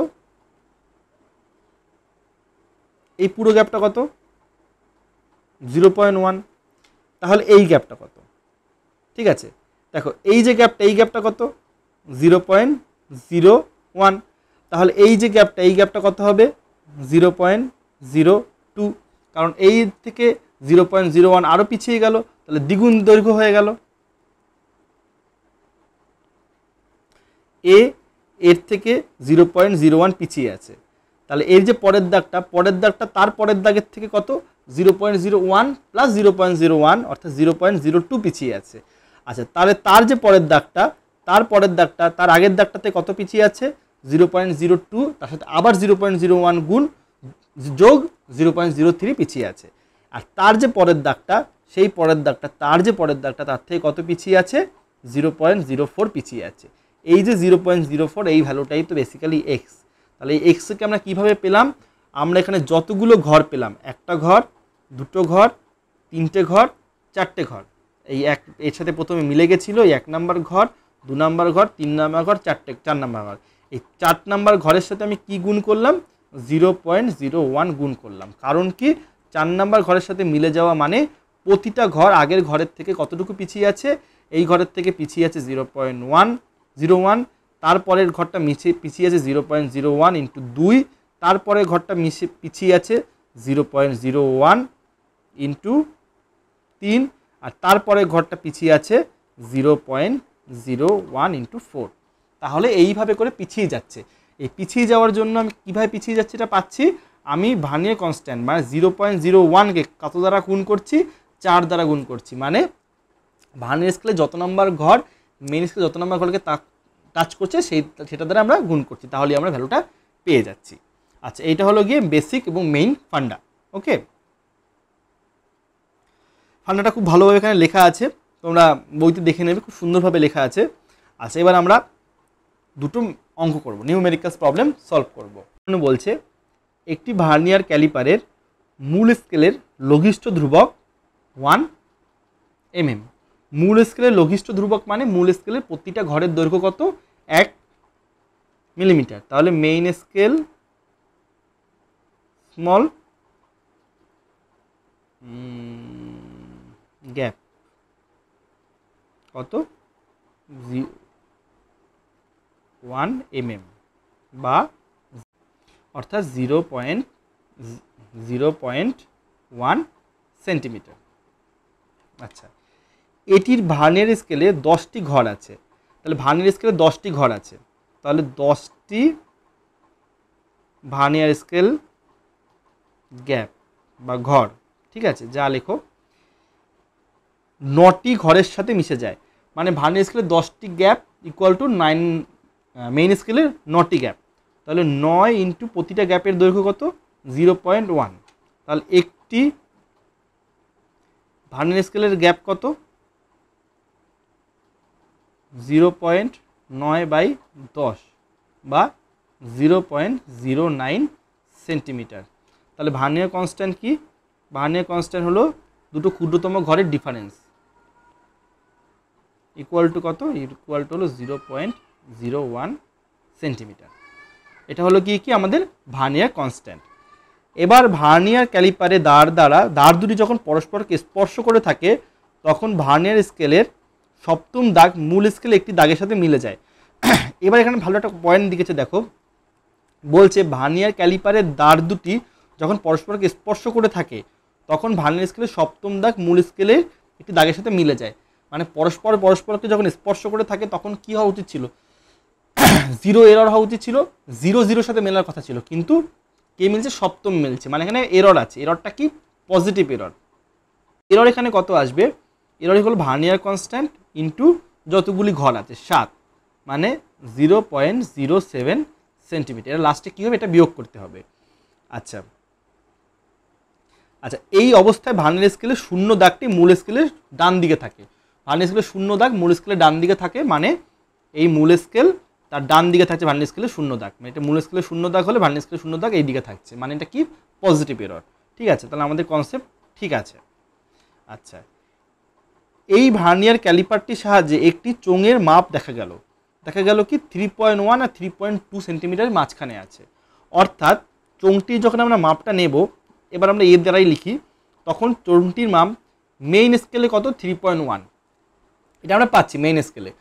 এই পুরো গ্যাপটা কত, 0.1। তাহলে এই গ্যাপটা কত, ঠিক আছে, দেখো এই যে গ্যাপটা, এই গ্যাপটা কত, 0.01। তাহলে এই যে গ্যাপটা, এই গ্যাপটা কত হবে, 0.02। কারণ এই থেকে 0.01 আরও পিছিয়ে গেল, তাহলে দ্বিগুণ দৈর্ঘ্য হয়ে গেল। এর থেকে 0.01 পিছিয়ে আছে, তাহলে এর যে পরের দাগটা, তার পরের দাগের থেকে কত, 0.01 প্লাস 0.01 অর্থাৎ 0.02 পিছিয়ে আছে। আচ্ছা, তাহলে তার যে পরের দাগটা, তার আগের দাগটাতে কত পিছিয়ে আছে, 0.02, তার সাথে আবার 0.01 গুণ যোগ 0.03 পিছিয়ে আছে। আর তার যে পরের দাগটা, সেই পরের দাগটা, তার যে পরের দাগটা তার থেকে কত পিছিয়ে আছে, 0.04 পিছিয়ে আছে। এই যে 0.04, এই ভ্যালুটাই তো বেসিক্যালি এক্স। তাহলে এই এক্সকে আমরা কীভাবে পেলাম, আমরা এখানে যতগুলো ঘর পেলাম, একটা ঘর, দুটো ঘর, তিনটে ঘর, চারটে ঘর, এই এর সাথে প্রথমে মিলে গেছিলো এই 1 নাম্বার ঘর, 2 নাম্বার ঘর, 3 নাম্বার ঘর, 4 নাম্বার ঘর। এই 4 নাম্বার ঘরের সাথে আমি কি গুণ করলাম? 0.01 গুণ করলাম। কারণ কি, 4 নাম্বার ঘরের সাথে মিলে যাওয়া মানে প্রতিটা ঘর আগের ঘরের থেকে কতটুকু পিছিয়ে আছে? এই ঘরের থেকে পিছিয়ে আছে 0.101, তারপরের ঘরটা পিছিয়ে আছে 0.01 ইন্টু 2, তারপরের ঘরটা পিছিয়ে আছে 0.01 ইন্টু 3, আর তারপরের ঘরটা পিছিয়ে আছে 0.01 ইন্টু 4। তাহলে এইভাবে করে পিছিয়ে যাচ্ছে। এই পিছিয়ে যাওয়ার জন্য আমি কীভাবে পিছিয়ে যাচ্ছি এটা পাচ্ছি, আমি ভার্নিয়ার কনস্ট্যান্ট মানে 0.01কে কত দ্বারা গুণ করছি? 4 দ্বারা গুণ করছি। মানে ভার্নিয়ার স্কেলে যত নম্বর ঘর মেইন স্কেলে যত নম্বর ঘরকে টাচ করছে সেটা দ্বারা আমরা গুণ করছি, তাহলে আমরা ভ্যালুটা পেয়ে যাচ্ছি। আচ্ছা, এইটা হলো গিয়ে বেসিক এবং মেইন ফান্ডা। ওকে, ফান্ডাটা খুব ভালোভাবে এখানে লেখা আছে, তোমরা বইতে দেখে নেবে, খুব সুন্দরভাবে লেখা আছে। আচ্ছা, এবার আমরা দুটো অঙ্ক করব, নিউমেরিক্যাল প্রবলেম সলভ করব। বলছে একটি ভার্নিয়ার ক্যালিপারের মূল স্কেলের লঘিষ্ঠ ধ্রুবক 1 mm। মূল স্কেলের লঘিষ্ঠ ধ্রুবক মানে মূল স্কেলের প্রতিটা ঘরের দৈর্ঘ্য কত? 1 মিলিমিটার। তাহলে মেইন স্কেল স্মল গ্যাপ কত? 1 mm বা অর্থাৎ 0.1 সেন্টিমিটার। আচ্ছা, এটির ভার্নিয়ার স্কেলে 10টি ঘর আছে। তাহলে ভার্নিয়ার স্কেলে 10টি ঘর আছে, তাহলে 10টি ভার্নিয়ার স্কেল গ্যাপ বা ঘর, ঠিক আছে, যা লেখো 9টি ঘরের সাথে মিশে যায়। মানে ভার্নিয়ার স্কেলে 10টি গ্যাপ ইকুয়াল টু 9 মেইন স্কেলের 9টি গ্যাপ। তাহলে 9 ইন্টু প্রতিটা গ্যাপের দৈর্ঘ্য কত? 0.1। তাহলে একটি ভার্নিয়ার স্কেলের গ্যাপ কত? 0.9/10 বা 0.09 সেন্টিমিটার। তাহলে ভার্নিয়ার কনস্ট্যান্ট কি? ভার্নিয়ার কনস্ট্যান্ট হলো দুটো ক্ষুদ্রতম ঘরের ডিফারেন্স, ইকুয়াল টু কত? ইকুয়াল টু হলো 0.01 সেন্টিমিটার। এটা হলো কি আমাদের ভার্নিয়ার কনস্ট্যান্ট। এবার ভার্নিয়ার ক্যালিপারে দাঁড় দুটি যখন পরস্পরকে স্পর্শ করে থাকে তখন ভার্নিয়ার স্কেলের সপ্তম দাগ মূল স্কেলে একটি দাগের সাথে মিলে যায়। এবার এখানে ভালো একটা পয়েন্ট দিয়েছে, দেখো বলছে ভার্নিয়ার ক্যালিপারের দাঁড় দুটি যখন পরস্পরকে স্পর্শ করে থাকে তখন ভার্নিয়ার স্কেলের সপ্তম দাগ মূল স্কেলের একটি দাগের সাথে মিলে যায়। মানে পরস্পরকে যখন স্পর্শ করে থাকে তখন কি হওয়া উচিত ছিল? 0 এরর হওয়া উচিত ছিল, 0 সাথে মেলার কথা ছিল, কিন্তু কে মিলছে? সপ্তম মিলছে। মানে এখানে এরর আছে। এররটা কি? Positive error. এরর এখানে কত আসবে? এরর হলো ভার্নিয়ার কনস্ট্যান্ট ইন্টু যতগুলি ঘর আছে 7, মানে 0.07 সেন্টিমিটার। এর লাস্টে কী হবে? এটা বিয়োগ করতে হবে। আচ্ছা, এই অবস্থায় ভার্নিয়ার স্কেলের শূন্য দাগটি মূল স্কেলের ডান দিকে থাকে। ভার্নিয়ার স্কেলের শূন্য দাগ মূল স্কেলের ডান দিকে থাকে, মানে এই মূল স্কেল তার ডান দিকে থাকছে ভার্নিয়ার স্কেলের শূন্য দাগ। মানে এটা মূল স্কেলের শূন্য দাগ হলে ভার্নিয়ার স্কেলের শূন্য দাগ এই দিকে থাকছে, মানে এটা কি? Positive error. ঠিক আছে, তাহলে আমাদের কনসেপ্ট ঠিক আছে। আচ্ছা, এই ভার্নিয়ার ক্যালিপারটির সাহায্যে একটি চোঙের মাপ দেখা গেল কি 3.1 আর 3.2 সেন্টিমিটারের মাঝখানে আছে। অর্থাৎ চোঙটির যখন আমরা মাপটা নেব, এবার আমরা এর দ্বারাই লিখি, তখন চোঙটির মাপ মেইন স্কেলে কত? 3.1, এটা আমরা পাচ্ছি মেইন স্কেলে।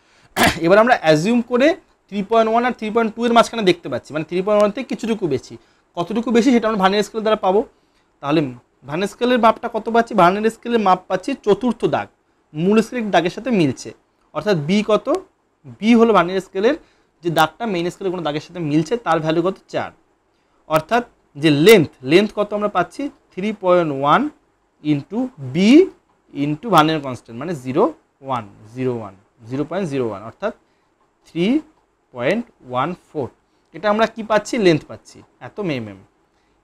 এবার আমরা অ্যাজিউম করে 3.1 আর 3.2 এর মাঝখানে দেখতে পাচ্ছি, মানে 3.1 থেকে কিছুটুকু বেশি। কতটুকু বেশি সেটা আমরা ভার্নিয়ার স্কেলের দ্বারা পাবো। তাহলে ভার্নিয়ার স্কেলের মাপটা কত পাচ্ছি? ভার্নিয়ার স্কেলের মাপ পাচ্ছি চতুর্থ দাগ মূল স্কেলের দাগের সাথে মিলছে। অর্থাৎ বি কত? বি হলো ভার্নিয়ার স্কেলের যে দাগটা মেইন স্কেলের কোনো দাগের সাথে মিলছে, তার ভ্যালু কত? 4। অর্থাৎ যে লেন্থ কত আমরা পাচ্ছি? 3.1 into B into vernier constant, মানে 0.01, অর্থাৎ 3.14। এটা আমরা কি পাচ্ছি? লেন্থ পাচ্ছি এত mm।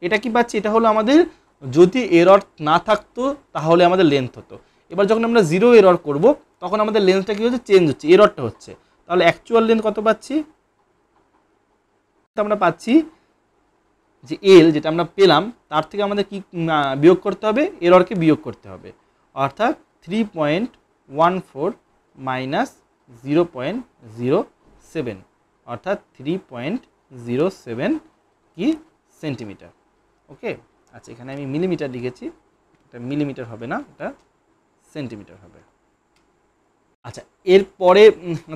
এটা কি পাচ্ছি? এটা হলো আমাদের, যদি এরর না থাকতো তাহলে আমাদের লেন্থ হতো। এবার যখন আমরা 0 এরর করব তখন আমাদের লেন্থটা কি হচ্ছে? চেঞ্জ হচ্ছে, এররটা হচ্ছে। তাহলে অ্যাকচুয়াল লেন্থ কত পাচ্ছি? আমরা পাচ্ছি যে এল যেটা আমরা পেলাম তার থেকে আমাদের কি বিয়োগ করতে হবে, এররকে বিয়োগ করতে হবে, অর্থাৎ 3.14 মাইনাস 0.07 অর্থাৎ 3.07 কি সেন্টিমিটার। ওকে, আচ্ছা এখানে আমি মিলিমিটার লিখেছি, এটা মিলিমিটার হবে না, এটা সেন্টিমিটার হবে। আচ্ছা এরপরে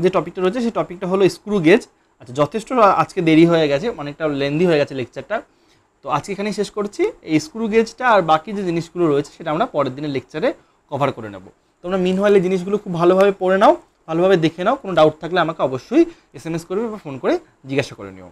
যে টপিকটা রয়েছে সেই টপিকটা হলো স্ক্রু গেজ। আচ্ছা যথেষ্ট আজকে দেরি হয়ে গেছে, অনেকটা লেন্দি হয়ে গেছে লেকচারটা, তো আজকে এখানেই শেষ করছি। এই স্ক্রু গেজটা আর বাকি যে জিনিসগুলো রয়েছে সেটা আমরা পরের দিনের লেকচারে কভার করে নেব। তোমরা মিনওয়াইল এই জিনিসগুলো খুব ভালোভাবে পড়ে নাও, ভালোভাবে দেখে নাও, কোনো ডাউট থাকলে আমাকে অবশ্যই SMS করবে বা ফোন করে জিজ্ঞাসা করে নিও।